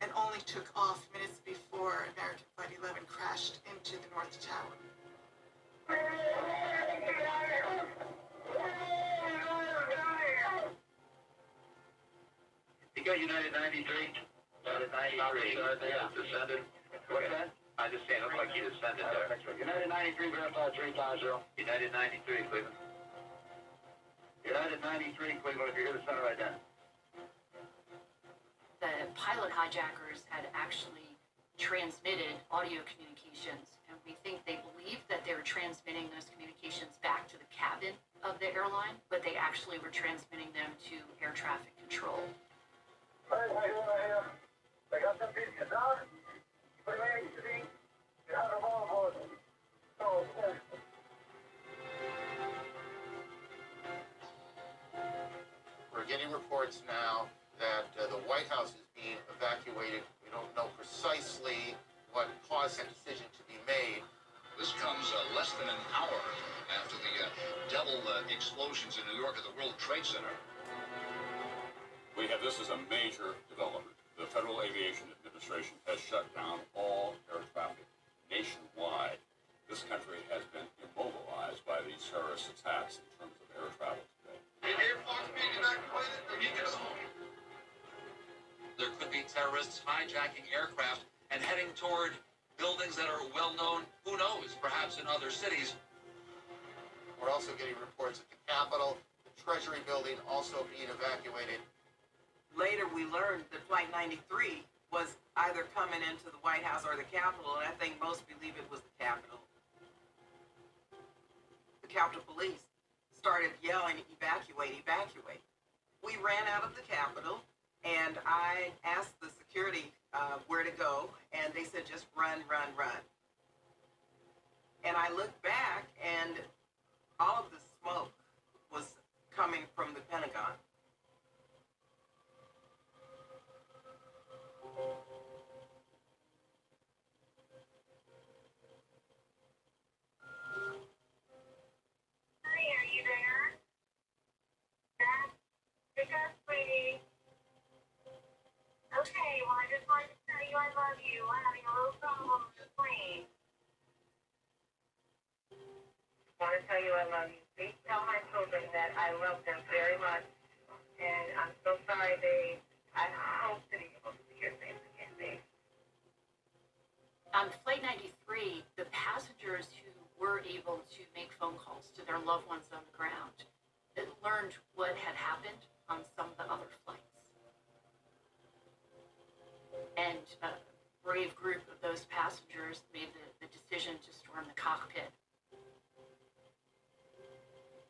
and only took off minutes before American Flight 11 crashed into the North Tower. You got United 93? United 93. Yeah. Descended. What's that? I just saying, it looked like he descended there. United 93, verify 350. United 93, Cleveland. United 93, Cleveland, if you're here to center right now. The pilot hijackers had actually transmitted audio communications, and we think they believed that they were transmitting those communications back to the cabin of the airline, but they actually were transmitting them to air traffic control. Hey, how you doing right here? They got some pieces down. Put them in, you see? You have a ball for us. So, we're getting reports now that the White House is being evacuated. We don't know precisely what caused that decision to be made. This comes less than an hour after the double explosions in New York at the World Trade Center. We have this as a major development. The Federal Aviation Administration has shut down all air traffic nationwide. This country has been immobilized by these terrorist attacks in terms of air travel today. There could be terrorists hijacking aircraft and heading toward buildings that are well known, who knows, perhaps in other cities. We're also getting reports at the Capitol, the Treasury building also being evacuated. Later, we learned that Flight 93 was either coming into the White House or the Capitol, and I think most believe it was the Capitol. The Capitol Police started yelling, evacuate, evacuate. We ran out of the Capitol, and I asked the security where to go, and they said, just run, run, run. And I looked back, and all of the smoke was coming from the Pentagon. Are you there? Dad, pick up, sweetie. Okay, well, I just wanted to tell you I love you. I'm having a little problem with the plane. I want to tell you I love you. Please tell my children that I love them very much. And I'm so sorry, babe. I hope to be able to see your face again, babe. On Flight 93, the passengers who were able to make phone calls to their loved ones on the ground learned what had happened on some of the other flights. And a brave group of those passengers made the decision to storm the cockpit.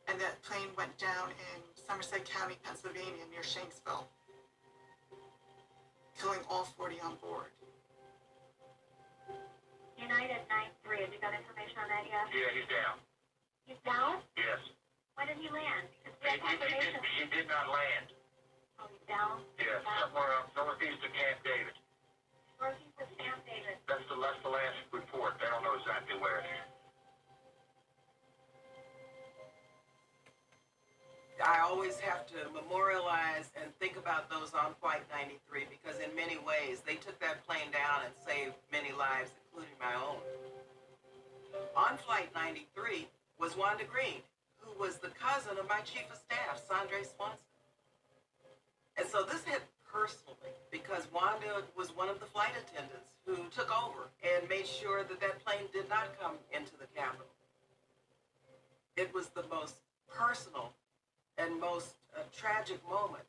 And that plane went down in Somerset County, Pennsylvania, near Shanksville, killing all 40 on board. United 93, have you got information on that yet? Yeah, he's down. He's down? Yes. When did he land? Because we He, have confirmation. he did not land. Oh, he's down? Yes, somewhere up northeast of Camp David. Northeast of Camp David. That's the last report. They don't know exactly where. I always have to memorialize and think about those on Flight 93 because in many ways they took that plane down and saved many lives, including my own. On Flight 93 was Wanda Green, who was the cousin of my chief of staff, Sandre Swanson. And so this hit personally because Wanda was one of the flight attendants who took over and made sure that that plane did not come into the Capitol. It was the most personal and most tragic moment.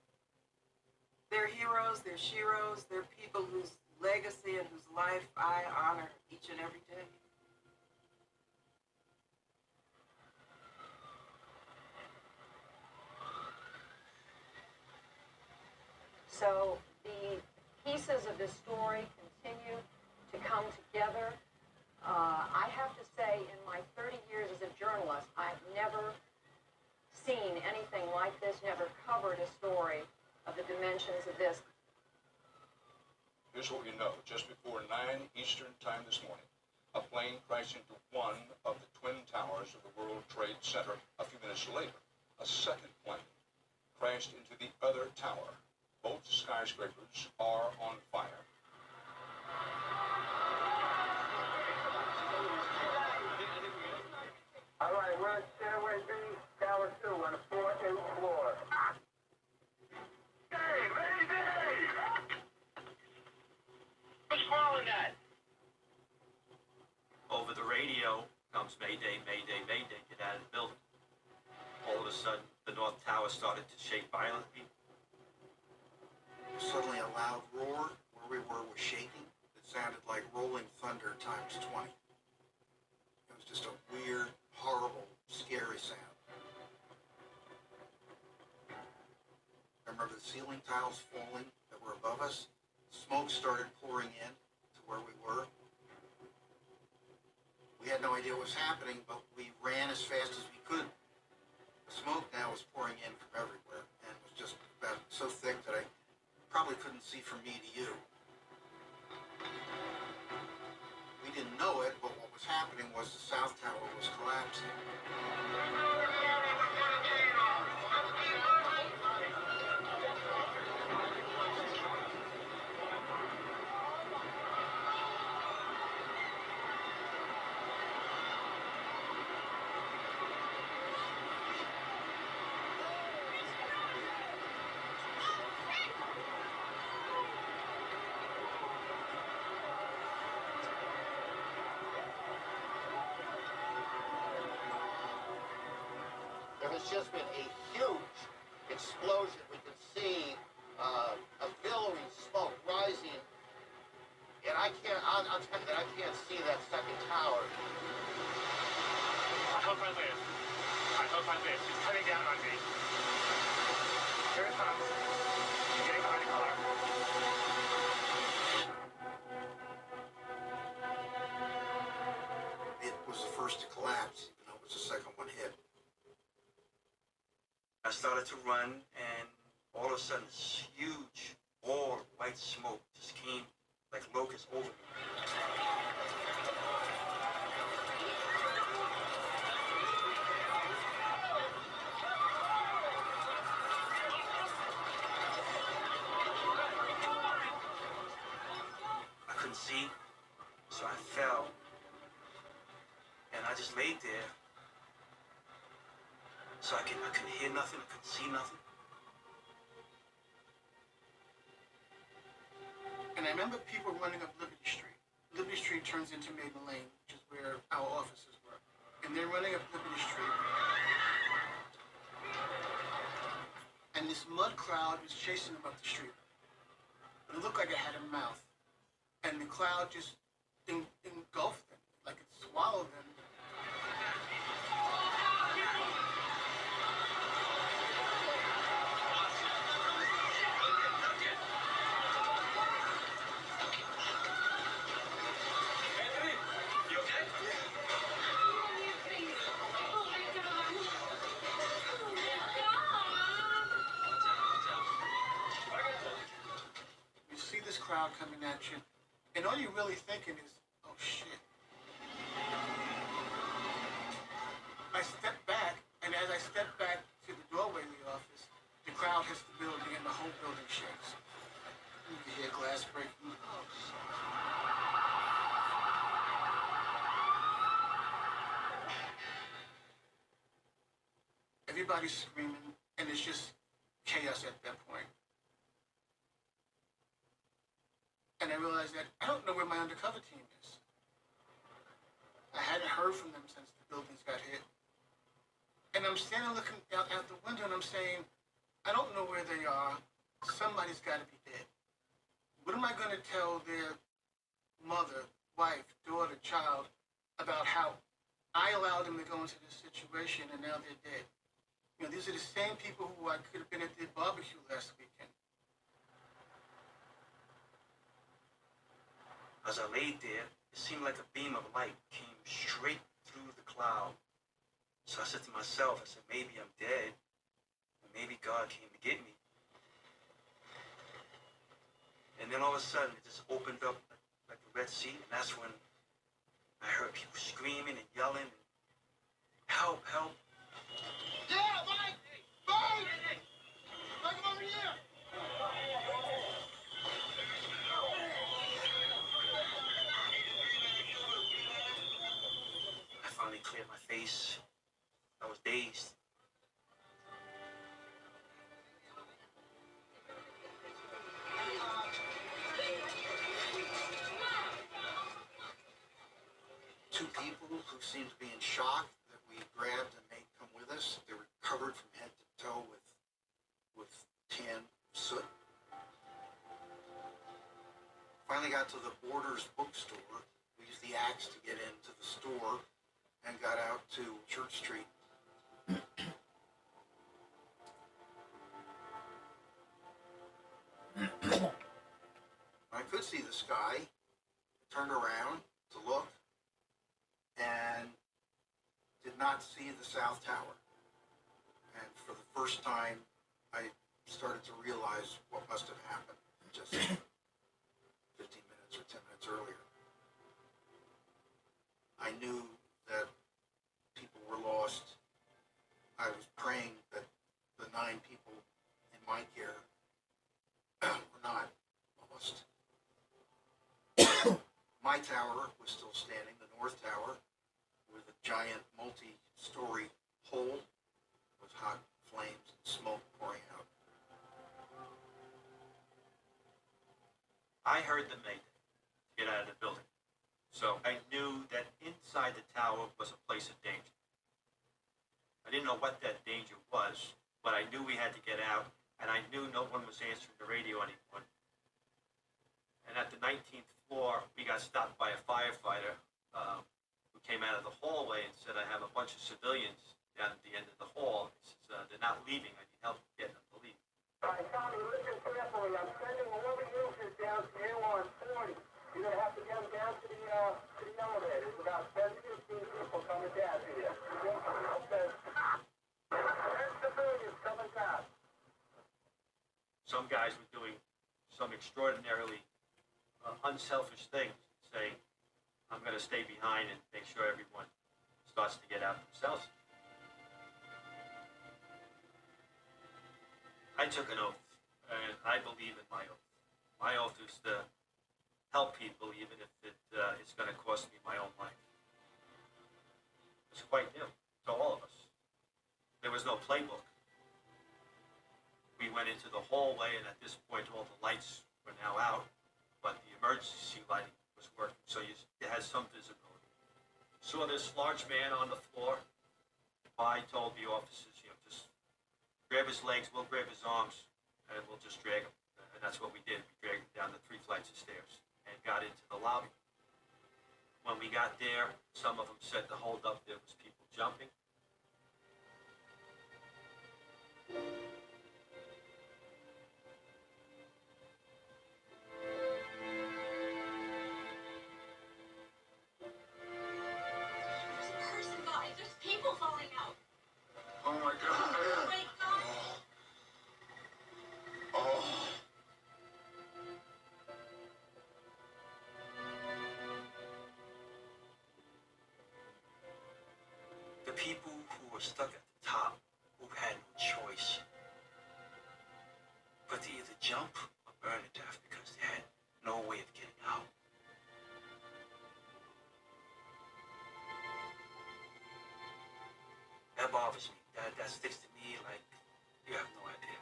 They're heroes, they're sheroes, they're people whose legacy and whose life I honor each and every day. So the pieces of this story continue to come together. I have to say, in my 30 years as a journalist, I've never seen anything like this, never covered a story of the dimensions of this. Here's what we know. Just before 9 Eastern time this morning, a plane crashed into one of the twin towers of the World Trade Center. A few minutes later, a second plane crashed into the other tower. Both skyscrapers are on fire. All right, we're at Stairway B, Tower 2, on the 4th floor. Dave! Hey, Dave! What's wrong with that? Over the radio comes Mayday, Mayday, Mayday, get out of the building. All of a sudden, the North Tower started to shake violently. Suddenly a loud roar where we were was shaking. It sounded like rolling thunder times 20. It was just a weird, horrible, scary sound. I remember the ceiling tiles falling that were above us. Smoke started pouring in to where we were. We had no idea what was happening, but we ran as fast as we could. The smoke now was pouring in from everywhere, and it was just about so thick that I probably couldn't see from me to you. We didn't know it, but what was happening was the South Tower was collapsing. There has just been a huge explosion. We can see a billowing smoke rising, and I'll tell you that I can't see that second tower. I hope I live. I hope I live. It's coming down on me. Here it comes. I'm getting behind the car. It was the first to collapse, even though it was the second one hit. I started to run, and all of a sudden, this huge ball of white smoke just came like locusts over me. I just laid there. So I couldn't hear nothing, I couldn't see nothing. And I remember people running up Liberty Street. Liberty Street turns into Maiden Lane, which is where our offices were. And they're running up Liberty Street. And this mud crowd was chasing them up the street. It looked like it had a mouth. And the crowd just engulfed them, like it swallowed them. You see this crowd coming at you, and all you're really thinking is, oh shit. I step back, and as I step back to the doorway of the office, the crowd hits the building and the whole building shakes. You can hear glass breaking. Everybody's screaming, and it's just chaos at that point. And I realized that I don't know where my undercover team is. I hadn't heard from them since the buildings got hit. And I'm standing looking out the window and I'm saying, I don't know where they are. Somebody's got to be dead. What am I going to tell their mother, wife, daughter, child about how I allowed them to go into this situation and now they're dead? You know, these are the same people who I could have been at their barbecue last weekend. As I laid there, it seemed like a beam of light came straight through the cloud. So I said to myself, I said, maybe I'm dead, or maybe God came to get me. And then all of a sudden, it just opened up like a Red Sea, and that's when I heard people screaming and yelling, help, help. Yeah, Mike! Mike! Mike, come over here! I finally cleared my face. I was dazed. Two people who seemed to be in shock that we grabbed and made come with us. They were covered from head to toe with tan soot. Finally got to the Borders bookstore. We used the axe to get into the store and got out to Church Street. I could see the sky. Turned around to look and did not see the South Tower. And for the first time, I started to realize what must have happened just 15 minutes or 10 minutes earlier. I knew that people were lost. I was praying that the 9 people in my care were not lost. My tower was still standing, the North Tower, with a giant multi-story hole with hot flames and smoke pouring out. I heard the mayday to get out of the building. So I knew that inside the tower was a place of danger. I didn't know what that danger was, but I knew we had to get out, and I knew no one was answering the radio anymore. And at the 19th floor, we got stopped by a firefighter who came out of the hallway and said, I have a bunch of civilians down at the end of the hall. He says, they're not leaving. I need help getting them to leave. All right, Tommy, listen carefully. I'm sending 11 users down to Airline 40. You're going to have to get them down to the elevator. There's about 10, 15 people coming down here. Okay. 10 civilians coming down. Some guys were doing some extraordinarily unselfish things, saying, I'm going to stay behind and make sure everyone starts to get out themselves. I took an oath, and I believe in my oath. My oath is to help people, even if it's going to cost me my own life. was quite new to all of us. There was no playbook. We went into the hallway, and at this point, all the lights were now out, but the emergency lighting was working, so you had some visibility. Saw this large man on the floor. I told the officers, just grab his legs, we'll grab his arms, and we'll just drag him. And that's what we did. We dragged him down the 3 flights of stairs and got into the lobby. When we got there, some of them said to hold up, there was people jumping. Oh my God. Oh. The people who were stuck at the top, who had no choice, but to either jump or burn to death because they had no way of getting out. That bothers me. That sticks to me like you have no idea.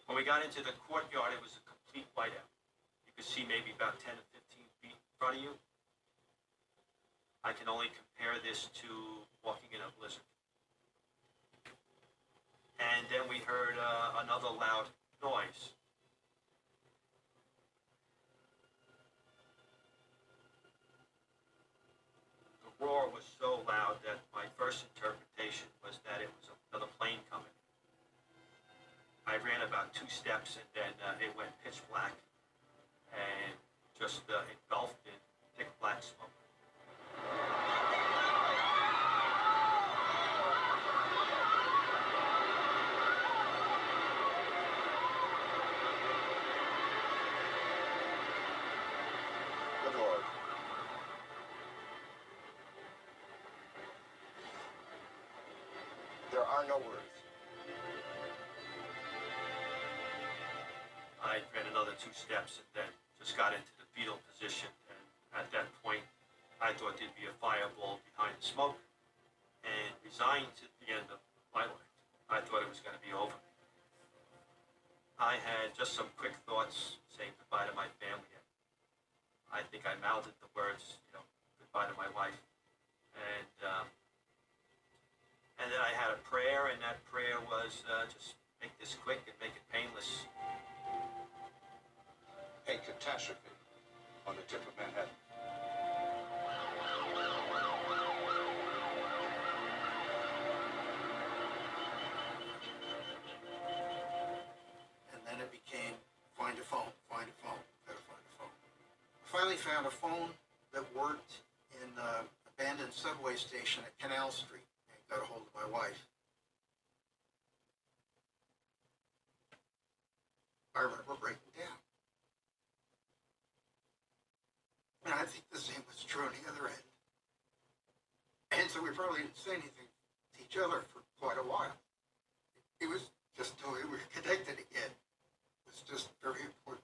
When we got into the courtyard, it was a complete whiteout. You could see maybe about 10 to 15 feet in front of you. I can only compare this to walking in a blizzard. And then we heard another loud noise. The roar was so loud that my first interpretation was that it was another plane coming. I ran about 2 steps, and then it went pitch black and just engulfed in thick black smoke. Good Lord. There are no words. I ran another 2 steps and then just got into the fetal position. And at that point, I thought there'd be a fireball behind the smoke and resigned to the end of my life. I thought it was going to be over. I had just some quick thoughts saying goodbye to my family. I think I mouthed the words, goodbye to my wife. And then I had a prayer, and that prayer was just make this quick and make it painless. A catastrophe on the tip of Manhattan. And then it became find a phone, gotta find a phone. I finally found a phone that worked in an abandoned subway station at Canal Street and got a hold of my wife. I remember breaking down. And I think the same was true on the other end. And so we probably didn't say anything to each other for quite a while. It was just until we were connected again. It was just very important.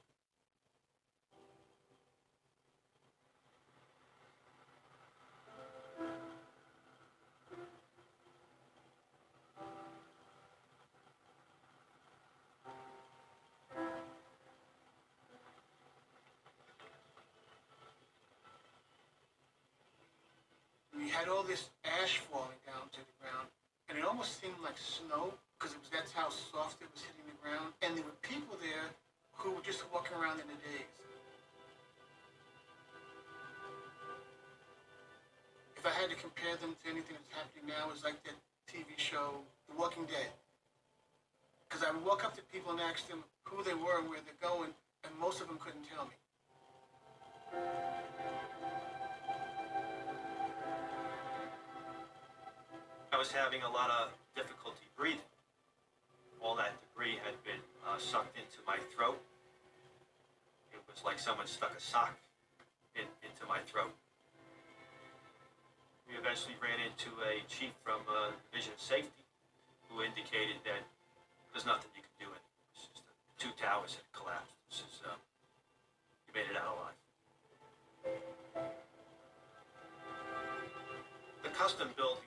We had all this ash falling down to the ground, and it almost seemed like snow, because that's how soft it was hitting the ground. And there were people there who were just walking around in a daze. If I had to compare them to anything that's happening now, it's like that TV show, The Walking Dead. Because I would walk up to people and ask them who they were and where they're going, and most of them couldn't tell me. I was having a lot of difficulty breathing. All that debris had been sucked into my throat. It was like someone stuck a sock into my throat. We eventually ran into a chief from Division of Safety who indicated that there's nothing you can do. It's just the 2 towers had collapsed. This is, You made it out alive. The custom building,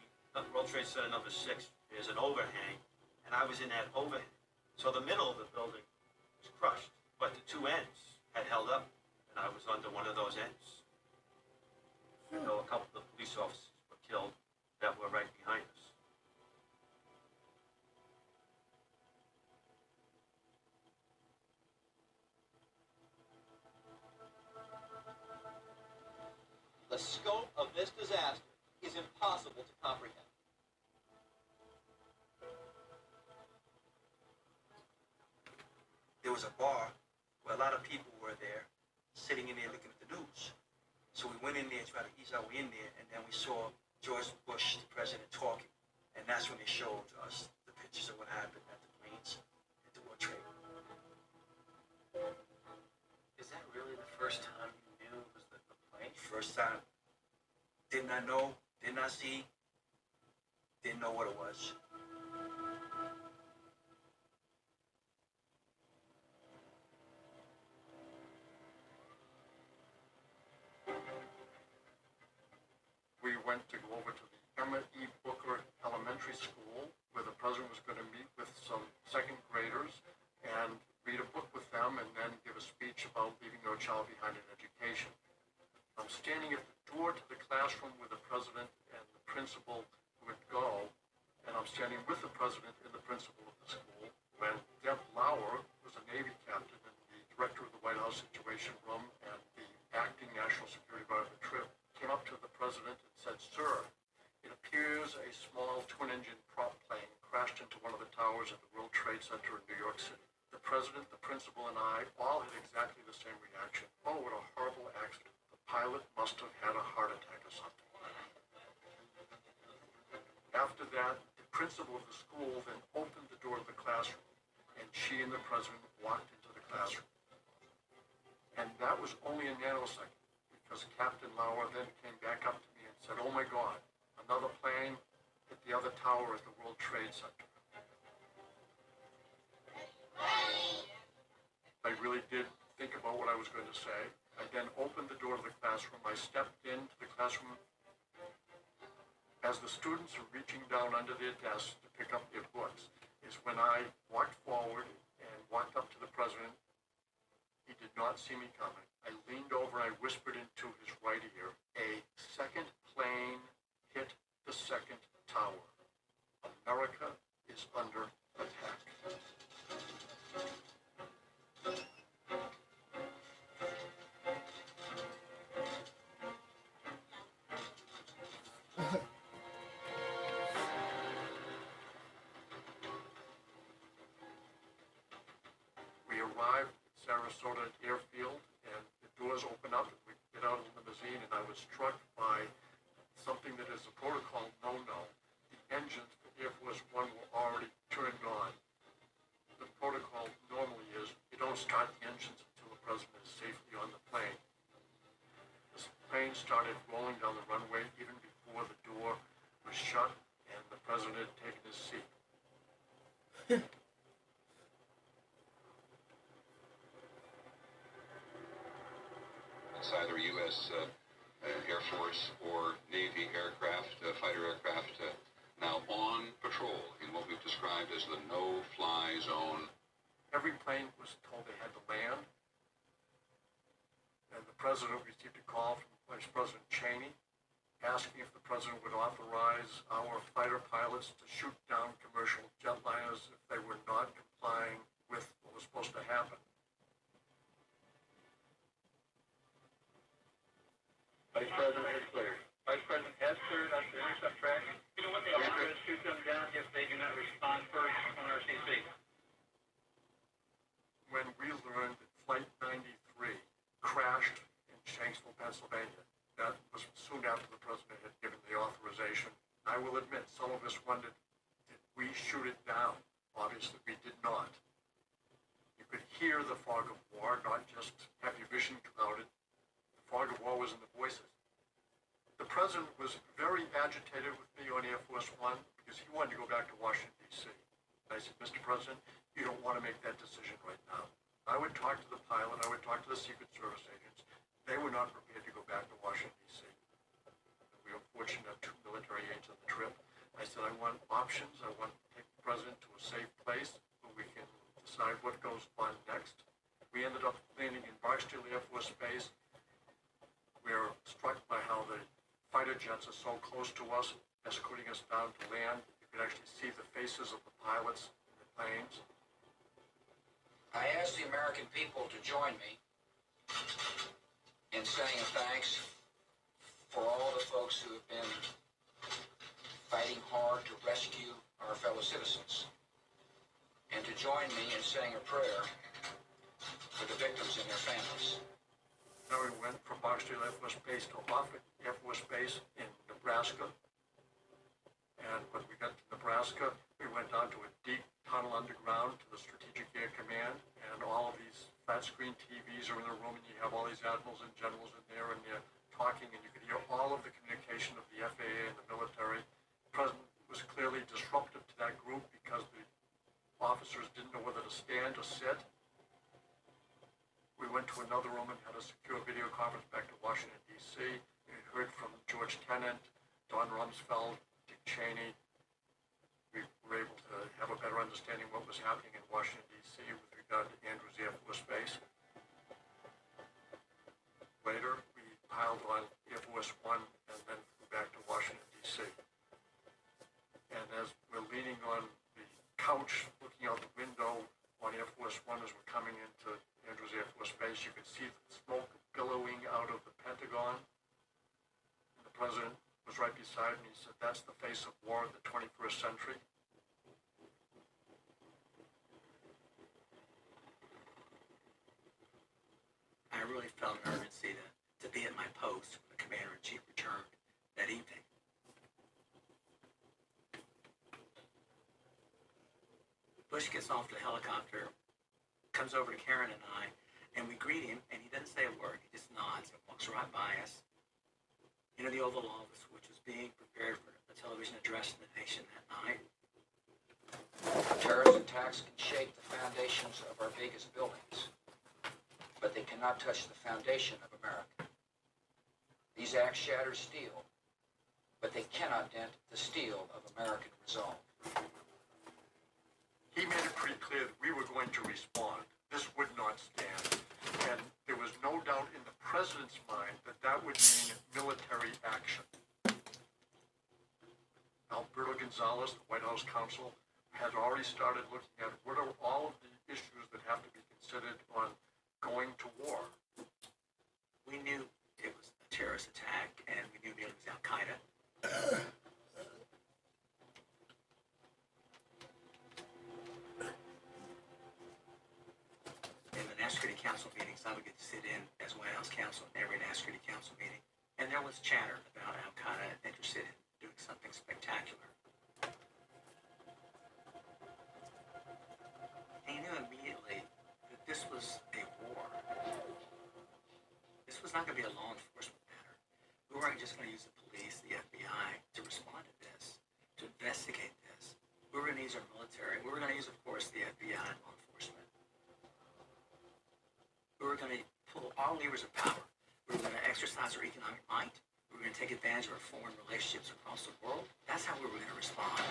World Trade Center number 6, is an overhang, and I was in that overhang. So the middle of the building was crushed, but the two ends had held up, and I was under one of those ends. I know a couple of police officers were killed that were right behind us. The scope of this disaster is impossible to comprehend. There was a bar where a lot of people were there, sitting in there looking at the news. So we went in there, tried to ease our way in there, and then we saw George Bush, the president, talking. And that's when they showed us the pictures of what happened at the planes at the World Trade. Is that really the first time you knew it was the plane? First time. Did not know, did not see, didn't know what it was. We went to go over to the Emma E. Booker Elementary School, where the president was going to meet with some second graders and read a book with them and then give a speech about leaving no child behind in education. I'm standing at the door to the classroom where the president and the principal would go, and I'm standing with the president and the principal of the school when Deb Lauer, who was a Navy captain and the director of the White House Situation Room and the acting National Security Advisor Tripp, came up to the president and said, "Sir, it appears a small twin-engine prop plane crashed into one of the towers at the World Trade Center in New York City." The president, the principal, and I all had exactly the same reaction. "Oh, what a horrible accident. The pilot must have had a heart attack or something." After that, the principal of the school then opened the door of the classroom, and she and the president walked into the classroom. And that was only a nanosecond, because Captain Lauer then came back up to me and said, "Oh my God, another plane hit the other tower at the World Trade Center." I really did think about what I was going to say. I then opened the door of the classroom. I stepped into the classroom. As the students were reaching down under their desks to pick up their books, is when I walked forward and walked up to the president. He did not see me coming. I leaned over and I whispered into his right ear, "A second plane hit the second tower. America is under attack." We arrived at Sarasota Airfield, and the doors opened up, and we get out of the limousine, and I was struck by something that is a protocol no-no. The engines for Air Force One were already turned on. The protocol normally is you don't start the engines until the president is safely on the plane. The plane started rolling down the runway even before the door was shut and the president had taken his seat. It's either U.S. Air Force or Navy aircraft, fighter aircraft, now on patrol in what we've described as the no-fly zone. Every plane was told they had to land, and the president received a call from Vice President Cheney asking if the president would authorize our fighter pilots to shoot down commercial jetliners if they were not complying with what was supposed to happen. Vice President is cleared. Vice President has cleared us to intercept tracks. You know what they are going to shoot them down if they do not respond first on RCC. When we learned that Flight 93 crashed in Shanksville, Pennsylvania, that was soon after the president had given the authorization. I will admit, some of us wondered, did we shoot it down? Obviously, we did not. You could hear the fog of war, not just have your vision clouded. The fog of war was in the voices. The president was very agitated with me on Air Force One because he wanted to go back to Washington, D.C. And I said, "Mr. President, you don't want to make that decision right now. I would talk to the pilot, I would talk to the Secret Service agents. They were not prepared to go back to Washington, D.C. We were fortunate to have 2 military aides on the trip. I said, I want options. I want to take the president to a safe place where we can decide what goes on next. We ended up landing in Barksdale Air Force Base. We were struck by how the fighter jets are so close to us, escorting us down to land. You could actually see the faces of the pilots in the planes. I asked the American people to join me in saying a thanks for all the folks who have been fighting hard to rescue our fellow citizens, and to join me in saying a prayer for the victims and their families. Then we went from Barksdale Air Force Base to Offutt Air Force Base in Nebraska. And when we got to Nebraska, we went down to a deep tunnel underground to the Strategic Air Command, and all of these flat screen TVs are in the room, and you have all these admirals and generals in there, and they're talking, and you could hear all of the communication of the FAA and the military. The president was clearly disruptive to that group because the officers didn't know whether to stand or sit. We went to another room and had a secure video conference back to Washington, D.C. We heard from George Tenet, Don Rumsfeld, Dick Cheney. We were able to have a better understanding of what was happening in Washington, D.C. with regard to Andrews Air Force Base. Later, we piled on Air Force One and then flew back to Washington, D.C. And as we're leaning on the couch, looking out the window on Air Force One as we're coming into Andrews Air Force Base, you could see the smoke billowing out of the Pentagon. And the president was right beside me. He said, "That's the face of war in the 21st century." I really felt an urgency to be at my post when the Commander-in-Chief returned that evening. Bush gets off the helicopter, comes over to Karen and I, and we greet him, and he doesn't say a word. He just nods and walks right by us into the Oval Office, which was being prepared for a television address to the nation that night. Terrorist attacks can shake the foundations of our biggest buildings, but they cannot touch the foundation of America. These acts shatter steel, but they cannot dent the steel of American resolve. He made it pretty clear that we were going to respond. This would not stand. And there was no doubt in the president's mind that that would mean military action. Alberto Gonzales, the White House counsel, had already started looking at what are all of the issues that have to be considered on going to war. We knew it was a terrorist attack, and we knew it was Al-Qaeda. In the National Security Council meetings, I would get to sit in as White House counsel in every National Security Council meeting, and there was chatter about Al-Qaeda interested in doing something spectacular. And he knew immediately that this was a war. This was not going to be a law enforcement matter. We weren't just going to use the police, the FBI, to respond to this, to investigate this. We were going to use our military. We were going to use, of course, the FBI and law enforcement. We were going to pull all levers of power. We were going to exercise our economic might. We were going to take advantage of our foreign relationships across the world. That's how we were going to respond.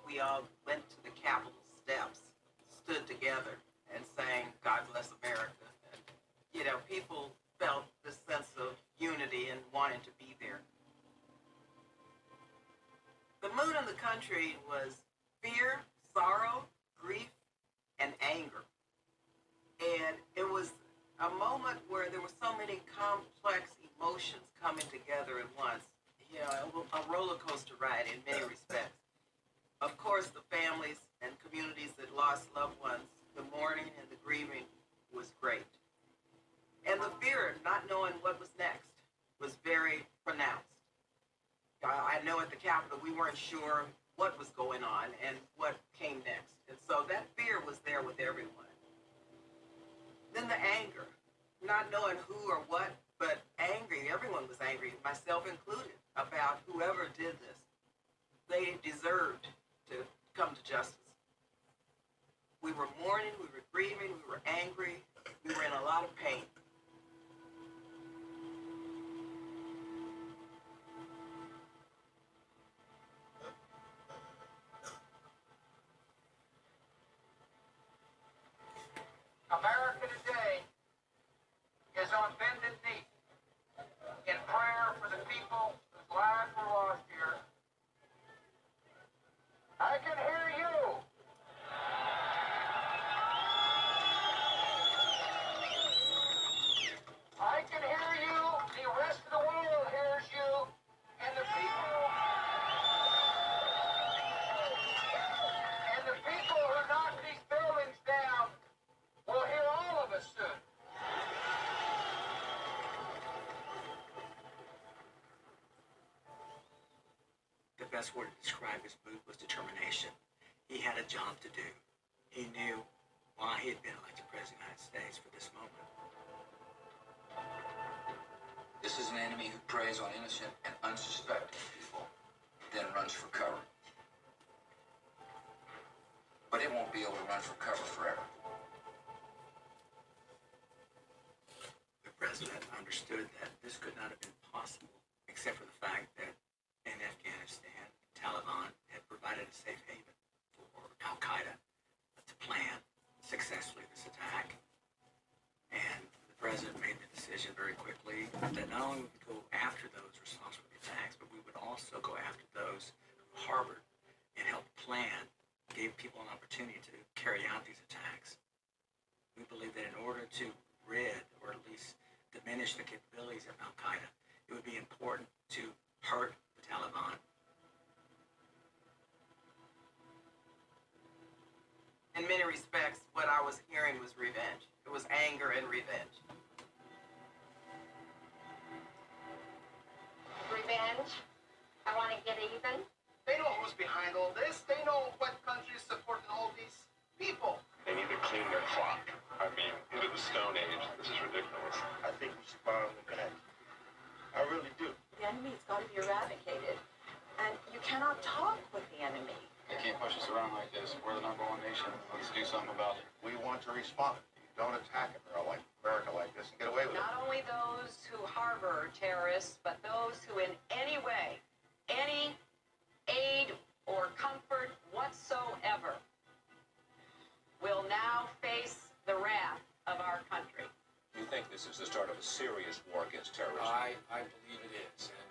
We all went to the Capitol steps, stood together, and sang "God Bless America." And, you know, people felt this sense of unity and wanted to be there. The mood in the country was fear, sorrow, grief, and anger. And it was a moment where there were so many complex emotions coming together at once. You know, a roller coaster ride in many respects. Of course, the families and communities that lost loved ones, the mourning and the grieving was great. And the fear, not knowing what was next, was very pronounced. I know at the Capitol we weren't sure what was going on and what came next. And so that fear was there with everyone. Then the anger, not knowing who or what, but angry. Everyone was angry, myself included, about whoever did this. They deserved to come to justice. We were mourning, we were grieving, we were angry, we were in a lot of pain. America today is on bended knee in prayer for the people whose lives were lost here. I can hear you. I can hear you. The rest of the world hears you. And the people who knock these buildings down will hear all of us soon. The best word to describe his mood was determination. He had a job to do. He knew why he had been elected President of the United States for this moment. This is an enemy who preys on innocent and unsuspecting people, then runs for cover. But it won't be able to run for cover forever. The president understood that this could not have been possible, except for the fact that in Afghanistan, the Taliban had provided a safe haven for Al-Qaeda to plan successfully this attack. And the president made the decision very quickly that not only would we go after those responsible for the attacks, but we would also go after those who harbored and helped plan, gave people an opportunity to carry out these attacks. We believe that in order to rid, or at least diminish the capabilities of Al-Qaeda, it would be important to hurt the Taliban. In many respects, what I was hearing was revenge. It was anger and revenge. Revenge? I want to get even? They know who's behind all this. They know what country is supporting all these people. They need to clean their clock. I mean, into the Stone Age. This is ridiculous. I think we should borrow the back. I really do. The enemy's got to be eradicated. And you cannot talk with the enemy. They can't push us around like this. We're the #1 nation. Let's do something about it. We want to respond. Don't attack America like this and get away with it. Not only those who harbor terrorists, but those who in any way, any aid or comfort whatsoever, will now face the wrath of our country. You think this is the start of a serious war against terrorism? I believe it is. And